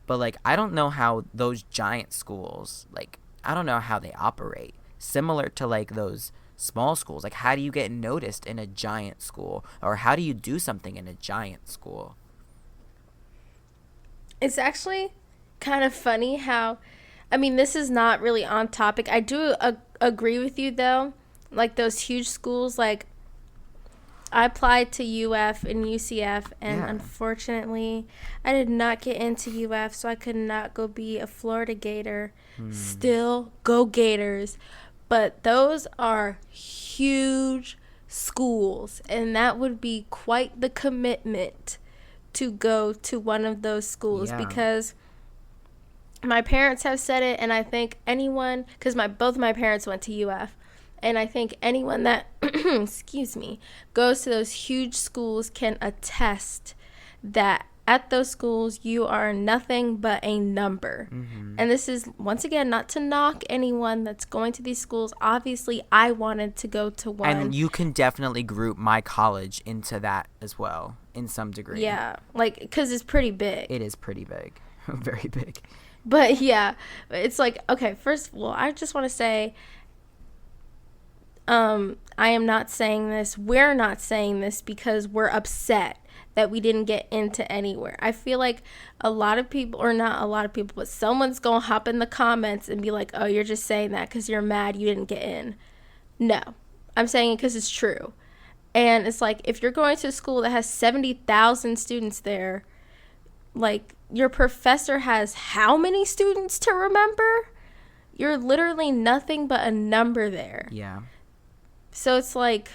but like, I don't know how those giant schools, like, I don't know how they operate. Similar to like those small schools. Like, how do you get noticed in a giant school, or how do you do something in a giant school? It's actually kind of funny how, I mean, this is not really on topic. I do agree with you though. Like those huge schools, like I applied to UF and UCF, and Yeah. unfortunately, I did not get into UF, so I could not go be a Florida Gator. Still, go Gators. But those are huge schools, and that would be quite the commitment to go to one of those schools, Yeah. because my parents have said it, and I think anyone, because both my parents went to UF, and I think anyone that excuse me, goes to those huge schools can attest that at those schools you are nothing but a number. And this is, once again, not to knock anyone that's going to these schools. Obviously I wanted to go to one. And you can definitely group my college into that as well, in some degree. Yeah, like, because it's pretty big. It is pretty big. Very big. But yeah, it's like, okay, first of all, I just want to say, I am not saying this, we're not saying this because we're upset that we didn't get into anywhere. I feel like a lot of people, or not a lot of people, but someone's going to hop in the comments and be like, oh, you're just saying that because you're mad you didn't get in. No, I'm saying it because it's true. And it's like, if you're going to a school that has 70,000 students there, like, your professor has how many students to remember? You're literally nothing but a number there. Yeah. So it's like,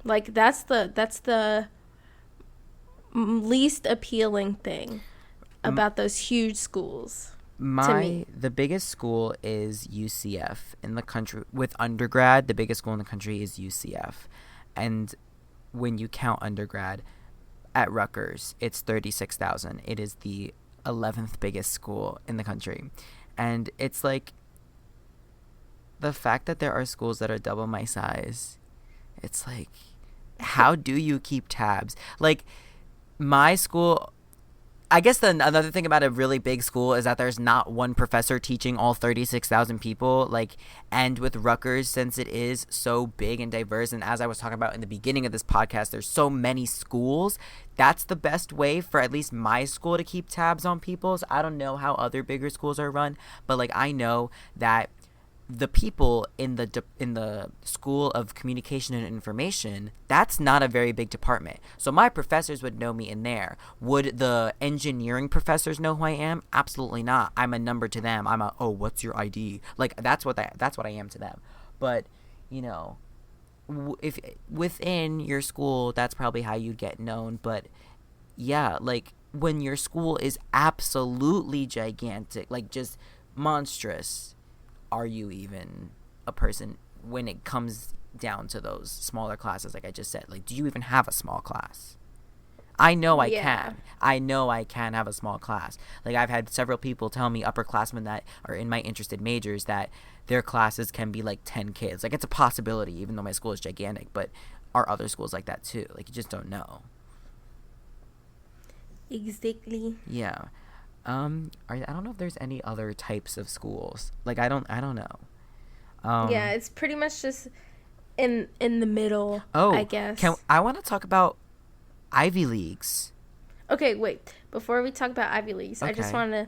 like, that's the least appealing thing about those huge schools. The biggest school is UCF in the country. With undergrad, the biggest school in the country is UCF. And when you count undergrad, at Rutgers, it's 36,000. It is the 11th biggest school in the country. And it's like, the fact that there are schools that are double my size, it's like, how do you keep tabs? Like, my school, I guess another thing about a really big school is that there's not one professor teaching all 36,000 people. Like, and with Rutgers, since it is so big and diverse, and as I was talking about in the beginning of this podcast, there's so many schools. That's the best way for at least my school to keep tabs on people. So I don't know how other bigger schools are run, but like, I know that the people in the School of Communication and Information, that's not a very big department. So my professors would know me in there. Would the engineering professors know who I am? Absolutely not. I'm a number to them. I'm a, oh, what's your ID? Like, that's what I am to them. But you know, if within your school, that's probably how you get known. But yeah, like when your school is absolutely gigantic, like just monstrous, are you even a person when it comes down to those smaller classes? Like I just said, like, do you even have a small class? I know I Yeah. can. I know I can have a small class. Like I've had several people tell me, upperclassmen that are in my interested majors, that their classes can be like 10 kids. Like it's a possibility, even though my school is gigantic. But are other schools like that too? Like you just don't know. Exactly. Yeah. I don't know if there's any other types of schools. Like I don't know. Yeah, Um. it's pretty much just in the middle, I Oh, can guess. I want to talk about Ivy Leagues? Okay, wait. Before we talk about Ivy Leagues, I just Okay. want to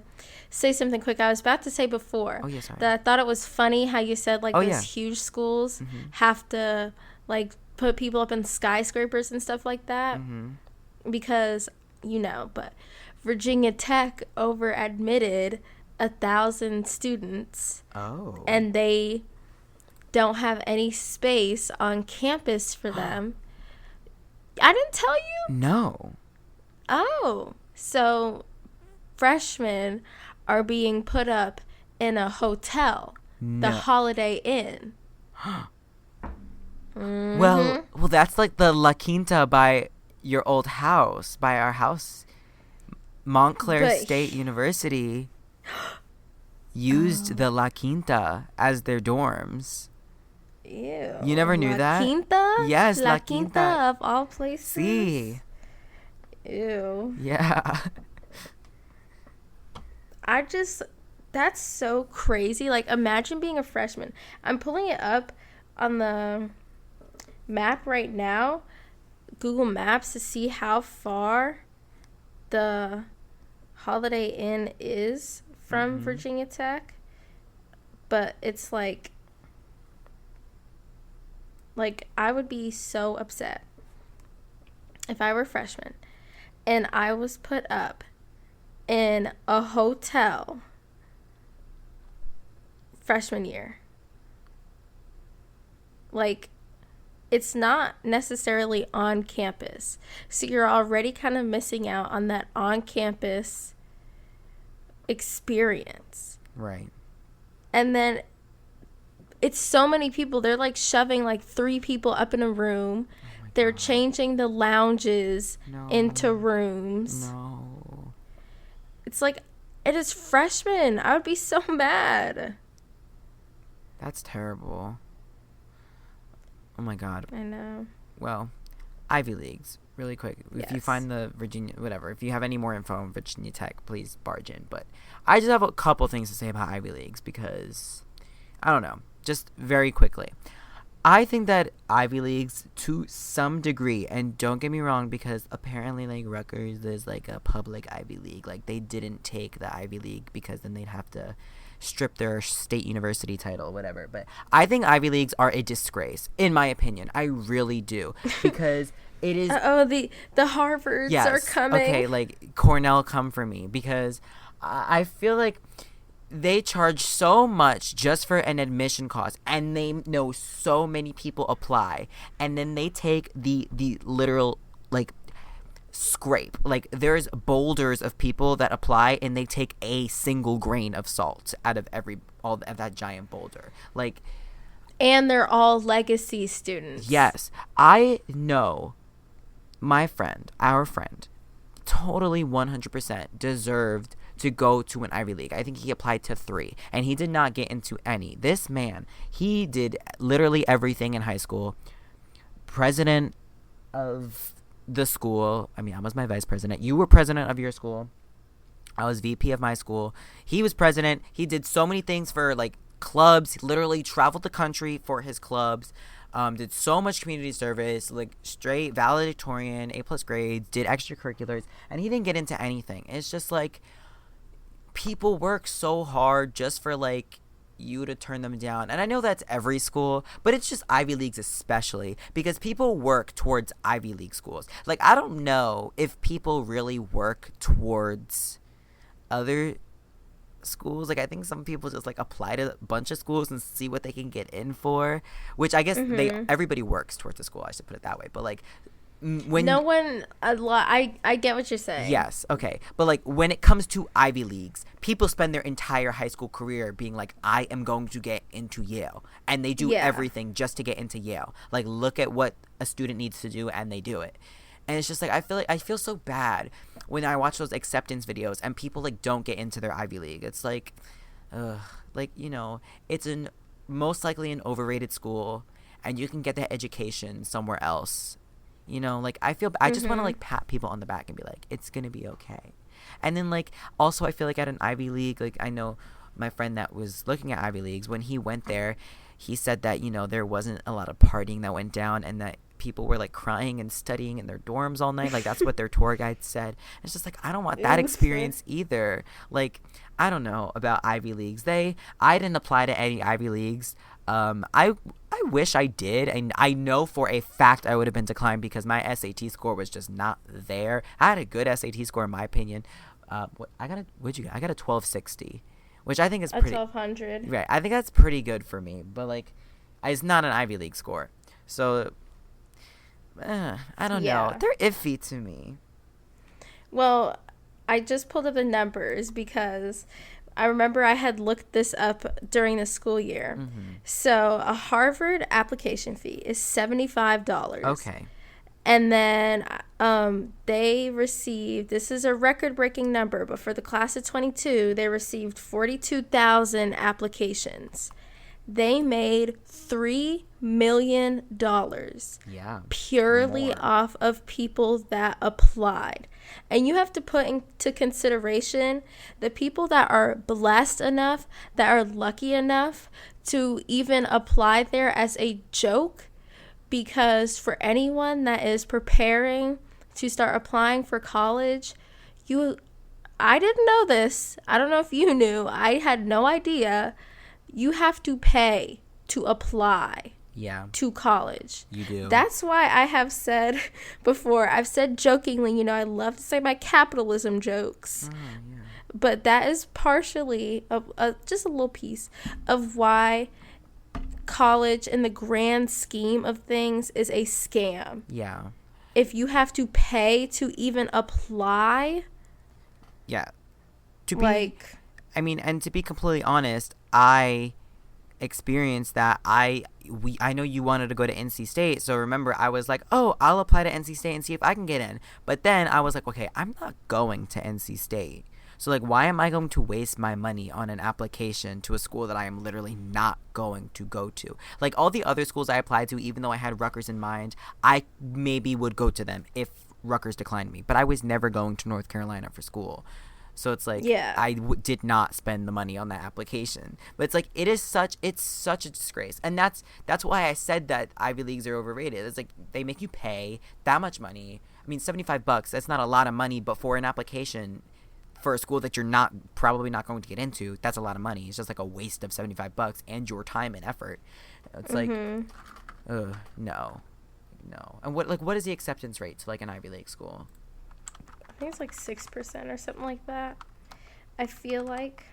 say something quick. I was about to say before Oh yeah, sorry. that I thought it was funny how you said like Oh those yeah. huge schools Mhm. have to like put people up in skyscrapers and stuff like that Mhm. because but Virginia Tech over admitted 1,000 students Oh. and they don't have any space on campus for them. I didn't tell you? No. Oh, so freshmen are being put up in a hotel, the No. Holiday Inn. Well, that's like the La Quinta by your old house, by our house. Montclair But State University used the La Quinta as their dorms. ew, You never knew La that? Quinta, Yes, La La Quinta Quinta. of all places. See. Ew. Yeah. I just that's so crazy. Like imagine being a freshman. I'm pulling it up on the map right now, Google Maps, to see how far the Holiday Inn is from Virginia Tech. But it's like I would be so upset if I were a freshman and I was put up in a hotel freshman year. Like, it's not necessarily on campus. So you're already kind of missing out on that on campus experience. Right. And then it's so many people. They're like shoving like 3 people up in a room. Oh my They're God. changing the lounges No. into rooms. No. It's like, it is freshmen. I would be so mad. That's terrible. Oh my God. I know. Well, Ivy Leagues, really quick. If you Yes. find the Virginia, whatever, if you have any more info on Virginia Tech, please barge in. But I just have a couple things to say about Ivy Leagues because, I don't know, just very quickly. I think that Ivy Leagues, to some degree, and don't get me wrong, because apparently, like, Rutgers is, like, a public Ivy League. Like, they didn't take the Ivy League because then they'd have to strip their state university title, whatever. But I think Ivy Leagues are a disgrace, in my opinion. I really do. Because it is... The Harvards are coming. Okay, like, Cornell, come for me. Because I feel like they charge so much just for an admission cost, and they know so many people apply, and then they take the literal, like, scrape. Like, there's boulders of people that apply, and they take a single grain of salt out of all of that giant boulder. Like, And they're all legacy students. yes, I know our friend, totally 100% deserved to go to an Ivy League. I think he applied to 3, and he did not get into any. This man, he did literally everything in high school. President of the school. I mean, I was my vice president. You were president of your school. I was VP of my school. He was president. He did so many things for, like, clubs. He literally traveled the country for his clubs. Did so much community service, like straight valedictorian, A+ grades, did extracurriculars, and he didn't get into anything. It's just like, people work so hard just for, like, you to turn them down. And I know that's every school, but it's just Ivy Leagues especially, because people work towards Ivy League schools. Like, I don't know if people really work towards other schools. Like, I think some people just like apply to a bunch of schools and see what they can get in for, which I guess everybody works towards the school. I should put it that way. But like, when No one a lot. I get what you're saying. yes, okay. But like when it comes to Ivy Leagues, people spend their entire high school career being like, I am going to get into Yale. And they do everything just to get into Yale. Like, look at what a student needs to do, and they do it. And it's just like I feel so bad when I watch those acceptance videos and people like don't get into their Ivy League. It's like, like, you know, it's most likely an overrated school, and you can get that education somewhere else. You know, like, I just want to like pat people on the back and be like, it's gonna be okay. And then like, also I feel like at an Ivy League, like, I know my friend that was looking at Ivy Leagues, when he went there, he said that, you know, there wasn't a lot of partying that went down, and that people were like crying and studying in their dorms all night. Like, that's what their tour guide said. It's just like, I don't want that experience either. Like, I don't know about Ivy Leagues. I didn't apply to any Ivy Leagues. I wish I did, and I know for a fact I would have been declined because my SAT score was just not there. I had a good SAT score in my opinion. I got a 1260, which I think is pretty. 1200. Right, I think that's pretty good for me, but like, it's not an Ivy League score, so I don't know. They're iffy to me. Well, I just pulled up the numbers because I remember I had looked this up during the school year. So a Harvard application fee is $75. Okay. And then they received, this is a record-breaking number, but for the class of 22, they received 42,000 applications. They made $3 million purely off of people that applied. And you have to put into consideration the people that are blessed enough, that are lucky enough to even apply there as a joke. Because for anyone that is preparing to start applying for college, I didn't know this. I don't know if you knew. I had no idea. You have to pay to apply to college. You do. That's why I have said before, I've said jokingly, you know, I love to say my capitalism jokes. But that is partially, just a little piece of why college in the grand scheme of things is a scam. Yeah. If you have to pay to even apply. Yeah. And to be completely honest, I experienced that. I know you wanted to go to NC State, so remember I was like, oh, I'll apply to NC State and see if I can get in. But then I was like, okay, I'm not going to NC State. So like, why am I going to waste my money on an application to a school that I am literally not going to go to? Like, all the other schools I applied to, even though I had Rutgers in mind, I maybe would go to them if Rutgers declined me. But I was never going to North Carolina for school. So it's like, I did not spend the money on that application. But it's like, it's such a disgrace. And that's why I said that Ivy Leagues are overrated. It's like, they make you pay that much money. I mean, $75, that's not a lot of money, but for an application for a school that you're probably not going to get into, that's a lot of money. It's just like a waste of $75 and your time and effort. It's like, no. And what is the acceptance rate to like an Ivy League school? I think it's like 6% or something like that. I feel like.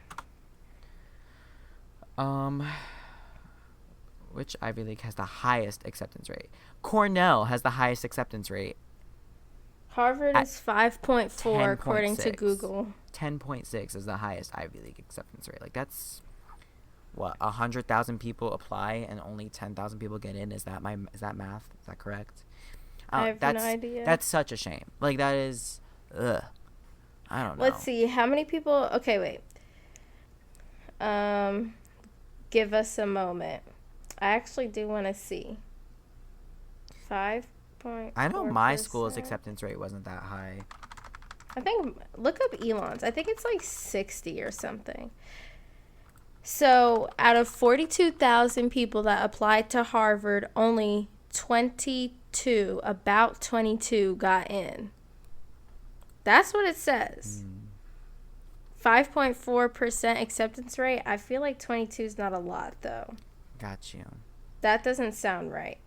Which Ivy League has the highest acceptance rate? Cornell has the highest acceptance rate. Harvard is 5.4 according to Google. 10.6 is the highest Ivy League acceptance rate. Like, that's what, 100,000 people apply and only 10,000 people get in. Is that math? Is that correct? I have no idea. That's such a shame. Like, that is, I don't know. Let's see how many people. Okay, wait. Give us a moment. I actually do want to see. 5. I know my school's acceptance rate wasn't that high. I think, look up Elon's. I think it's like 60 or something. So out of 42,000 people that applied to Harvard, only about 22 got in. That's what it says. 5.4% acceptance rate. I feel like 22 is not a lot, though. Got you. That doesn't sound right.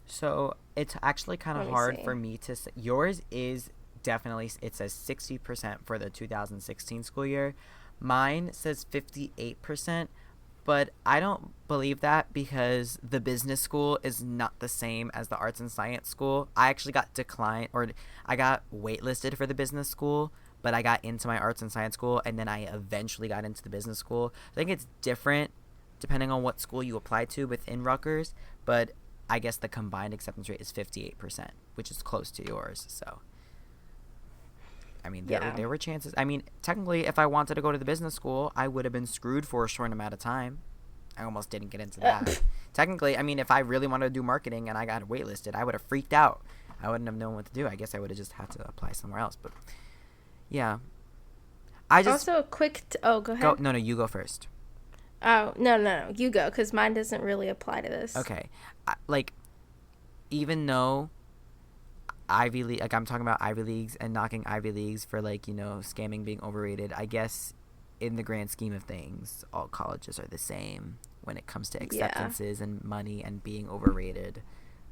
So it's actually kind of hard for me to say. Yours is definitely, it says 60% for the 2016 school year. Mine says 58%, but I don't believe that because the business school is not the same as the arts and science school. I actually got declined, or I got waitlisted for the business school, but I got into my arts and science school, and then I eventually got into the business school. I think it's different depending on what school you apply to within Rutgers, but I guess the combined acceptance rate is 58%, which is close to yours. So, I mean, there were chances. I mean, technically, if I wanted to go to the business school, I would have been screwed for a short amount of time. I almost didn't get into that. Technically, I mean, if I really wanted to do marketing and I got waitlisted, I would have freaked out. I wouldn't have known what to do. I guess I would have just had to apply somewhere else. But, yeah. I just... Also, a quick... go ahead. No, you go first. Oh, no. You go, because mine doesn't really apply to this. Okay. Even though Ivy League, like, I'm talking about Ivy Leagues and knocking Ivy Leagues for, like, you know, scamming being overrated, I guess in the grand scheme of things, all colleges are the same when it comes to acceptances and money and being overrated.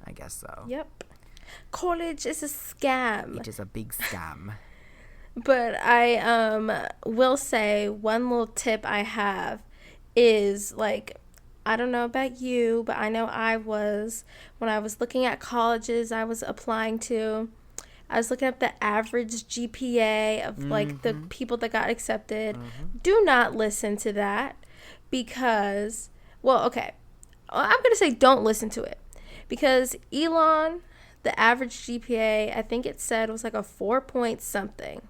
I guess so. Yep. College is a scam. It is a big scam. But I will say one little tip I have is, like, I don't know about you, but I know when I was looking at colleges I was applying to, I was looking up the average GPA of, like, the people that got accepted. Do not listen to that because, well, okay, I'm going to say don't listen to it because Elon, the average GPA, I think it said was like a 4 point something.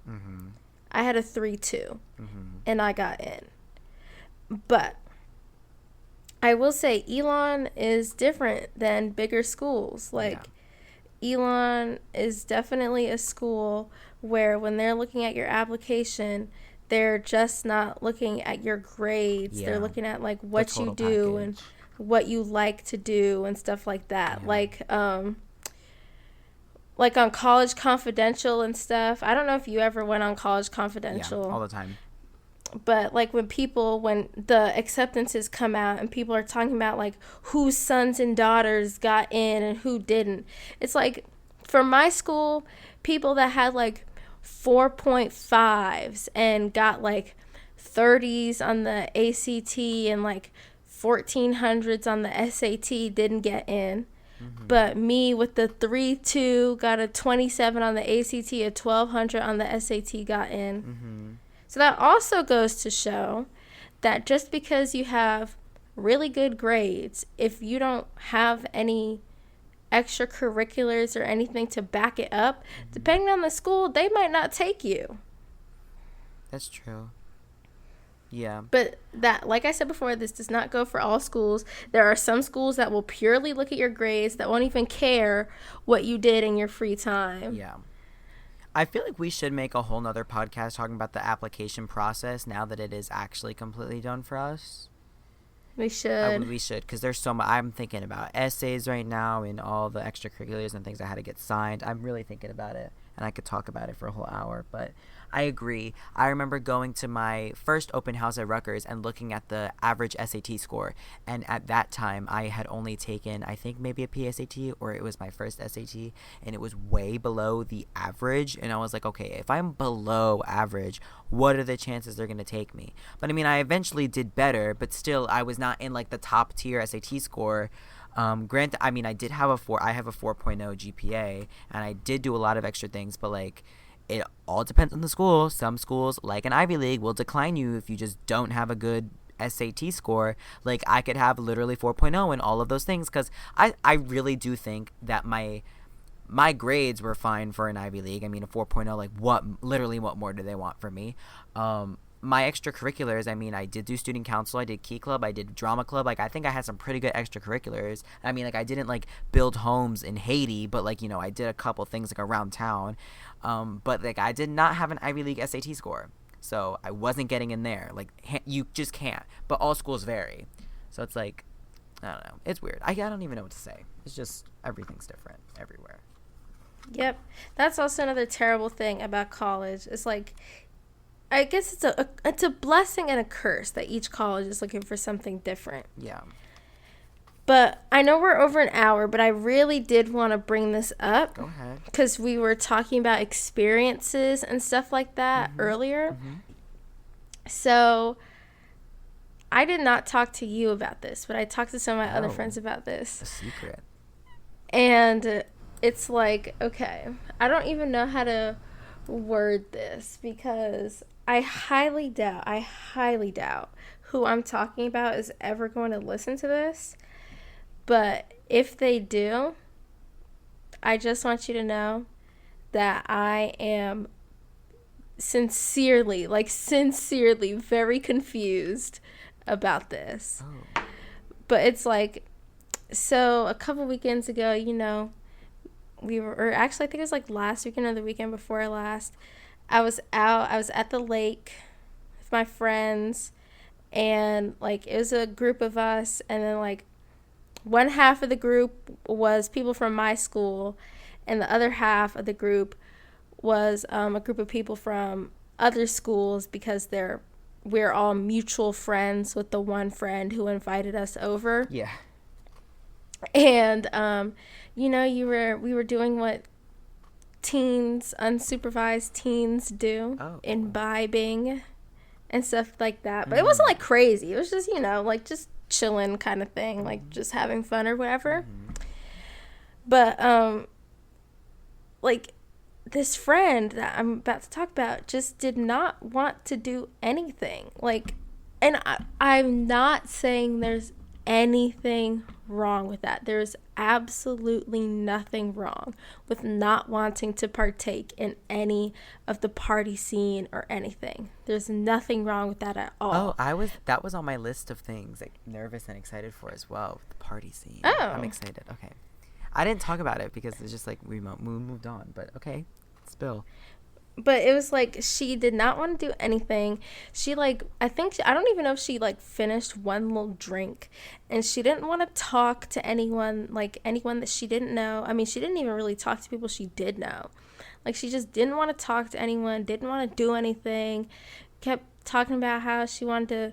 I had a 3.2 and I got in. But I will say Elon is different than bigger schools. Like, Elon is definitely a school where when they're looking at your application, they're just not looking at your grades. They're looking at, like, what you do and what you like to do and stuff like that. Like on College Confidential and stuff. I don't know if you ever went on College Confidential. Yeah, all the time. But, like, when the acceptances come out and people are talking about, like, whose sons and daughters got in and who didn't, it's like, for my school, people that had, like, 4.5s and got, like, 30s on the ACT and, like, 1400s on the SAT didn't get in. But me with the 3.2 got a 27 on the ACT, a 1200 on the SAT got in. So that also goes to show that just because you have really good grades, if you don't have any extracurriculars or anything to back it up, depending on the school, they might not take you. That's true. Yeah. But that, like I said before, this does not go for all schools. There are some schools that will purely look at your grades, that won't even care what you did in your free time. Yeah. I feel like we should make a whole nother podcast talking about the application process now that it is actually completely done for us. We should. We should, because there's so much. I'm thinking about essays right now and all the extracurriculars and things I had to get signed. I'm really thinking about it, and I could talk about it for a whole hour, but I agree. I remember going to my first open house at Rutgers and looking at the average SAT score. And at that time, I had only taken, I think, maybe a PSAT, or it was my first SAT, and it was way below the average. And I was like, okay, if I'm below average, what are the chances they're going to take me? But I mean, I eventually did better, but still, I was not in, like, the top tier SAT score. Granted, I mean, I have a 4.0 GPA, and I did do a lot of extra things, but, like, it all depends on the school. Some schools, like an Ivy League, will decline you if you just don't have a good SAT score. Like, I could have literally 4.0 and all of those things, because I really do think that my grades were fine for an Ivy League. I mean, a 4.0, like, what more do they want from me? My extracurriculars, I mean, I did do student council, I did key club, I did drama club. Like, I think I had some pretty good extracurriculars. I mean, like, I didn't, like, build homes in Haiti, but, like, you know, I did a couple things, like, around town. But, like, I did not have an Ivy League SAT score, so I wasn't getting in there. Like, you just can't. But all schools vary, so it's like, I don't know. It's weird. I don't even know what to say. It's just everything's different everywhere. Yep, that's also another terrible thing about college. It's like, I guess it's a blessing and a curse that each college is looking for something different. Yeah. But I know we're over an hour, but I really did want to bring this up Go ahead. because we were talking about experiences and stuff like that Mhm. earlier. Mhm. So I did not talk to you about this, but I talked to some of my other Oh, friends about this. a secret. And it's like, okay, I don't even know how to word this because I highly doubt who I'm talking about is ever going to listen to this. But if they do, I just want you to know that I am sincerely, like sincerely, very confused about this. Oh. But it's like, so a couple weekends ago, we were, or actually, I think it was like last weekend or the weekend before last. I was at the lake with my friends, and like it was a group of us, and then like one half of the group was people from my school, and the other half of the group was a group of people from other schools because we're all mutual friends with the one friend who invited us over. Yeah. And we were doing what unsupervised teens do, Oh. imbibing and stuff like that. But it wasn't Mm. like crazy. It was just, like just chilling kind of thing, like Mhm. just having fun or whatever. Mhm. But like this friend that I'm about to talk about just did not want to do anything. Like, and I'm not saying there's anything wrong with that. There's absolutely nothing wrong with not wanting to partake in any of the party scene or anything. There's nothing wrong with that at Oh, all. that was on my list of things like nervous and excited for as well. The party scene. I'm Oh. excited. Okay. I didn't talk about it because it's just like we moved on, but okay. Spill. But it was like she did not want to do anything. She like I don't even know if she like finished one little drink, and she didn't want to talk to anyone, like anyone that she didn't know. I mean, she didn't even really talk to people she did know. Like she just didn't want to talk to anyone, didn't want to do anything. Kept talking about how she wanted to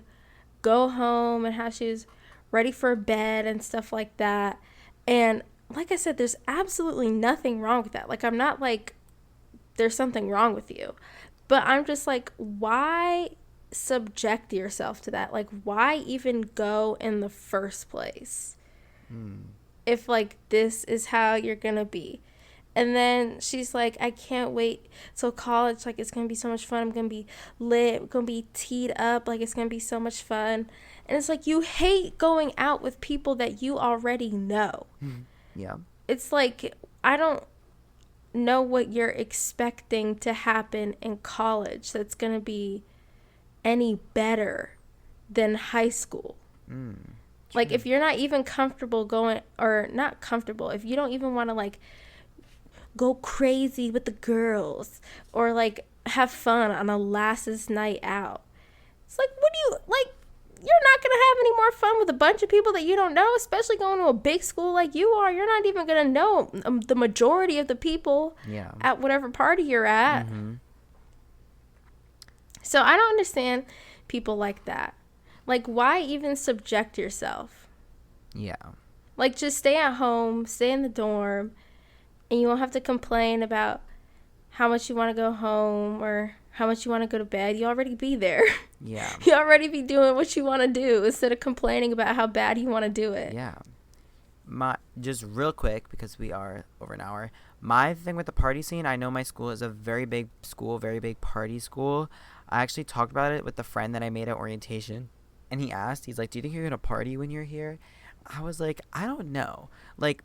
go home and how she was ready for bed and stuff like that. And like I said, there's absolutely nothing wrong with that. Like I'm not like there's something wrong with you. But I'm just like, why subject yourself to that? Like, why even go in the first place Mm. if, like, this is how you're gonna be? And then she's like, I can't wait till college. Like, it's gonna be so much fun. I'm gonna be lit. I'm gonna be teed up. Like, it's gonna be so much fun. And it's like, you hate going out with people that you already know. Yeah. It's like, I don't know what you're expecting to happen in college that's going to be any better than high school. Mm. Like if you're not even comfortable going, or not comfortable, if you don't even want to like go crazy with the girls or like have fun on a last night out, it's like, what do you like? You're not going to have any more fun with a bunch of people that you don't know, especially going to a big school like you are. You're not even going to know the majority of the people Yeah. at whatever party you're at. Mm-hmm. So I don't understand people like that. Like, why even subject yourself? Yeah. Like, just stay at home, stay in the dorm, and you won't have to complain about how much you want to go home or how much you want to go to bed. You already be there. Yeah. You already be doing what you want to do instead of complaining about how bad you want to do it. Yeah. Just real quick because we are over an hour. My thing with the party scene, I know my school is a very big school, very big party school. I actually talked about it with the friend that I made at orientation, and he's like, "Do you think you're gonna party when you're here?" I was like, "I don't know." Like,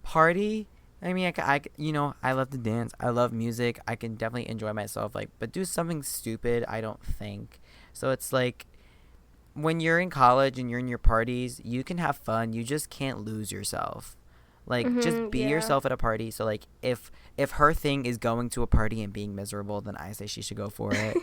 party. I mean, I love to dance. I love music. I can definitely enjoy myself. Like, but do something stupid, I don't think. So it's like, when you're in college and you're in your parties, you can have fun. You just can't lose yourself. Like, just be Yeah. yourself at a party. So like, if her thing is going to a party and being miserable, then I say she should go for it.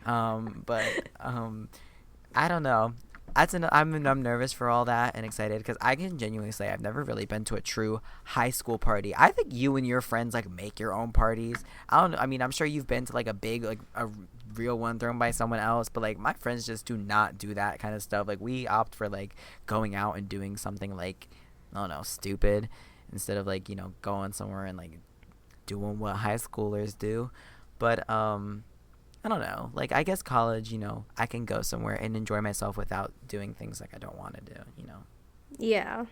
But I don't know. I'm nervous for all that and excited because I can genuinely say I've never really been to a true high school party. I think you and your friends like make your own parties. I don't know. I mean, I'm sure you've been to like a big like a real one thrown by someone else, but like my friends just do not do that kind of stuff. Like we opt for like going out and doing something like I don't know, stupid instead of like, going somewhere and like doing what high schoolers do. But I don't know. Like, I guess college, I can go somewhere and enjoy myself without doing things like I don't want to do. Yeah.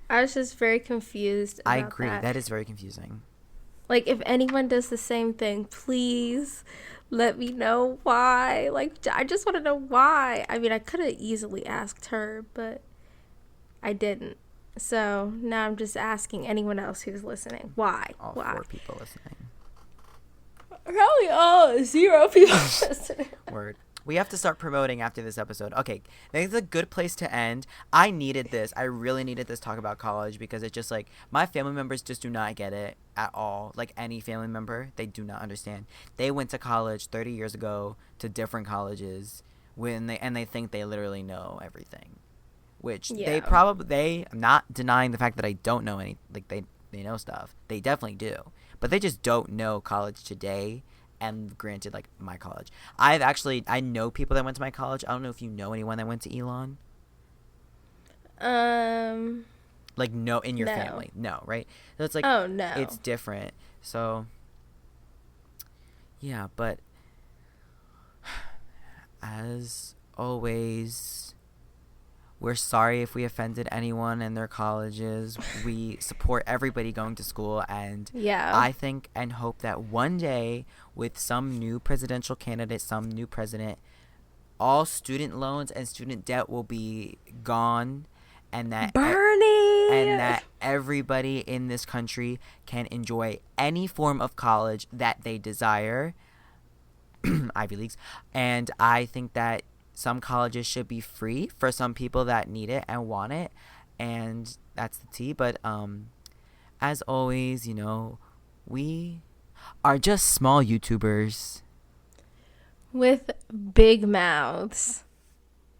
I was just very confused I about agree. that. That is very confusing. Like, if anyone does the same thing, please let me know why. Like, I just want to know why. I mean, I could have easily asked her, but I didn't. So now I'm just asking anyone else who's listening. Why? All Why? 4 people listening. Probably all 0 people listening. Word. We have to start promoting after this episode. Okay, I think it's a good place to end. I needed this. I really needed this talk about college because it's just like my family members just do not get it at all. Like any family member, they do not understand. They went to college 30 years ago to different colleges they think they literally know everything. Which Yeah. I'm not denying the fact that I don't know any, like they know stuff. They definitely do. But they just don't know college today. And granted, like my college, I know people that went to my college. I don't know if you know anyone that went to Elon. Like no, in your No. family, no, right? So it's like, Oh, no. it's different. So yeah, but as always, we're sorry if we offended anyone in their colleges. We support everybody going to school, and Yeah. I think and hope that one day, with some new presidential candidate, some new president, all student loans and student debt will be gone, and that Bernie! everybody in this country can enjoy any form of college that they desire. Ivy Leagues. And I think that some colleges should be free for some people that need it and want it, and that's the tea. But as always, we are just small YouTubers With big mouths.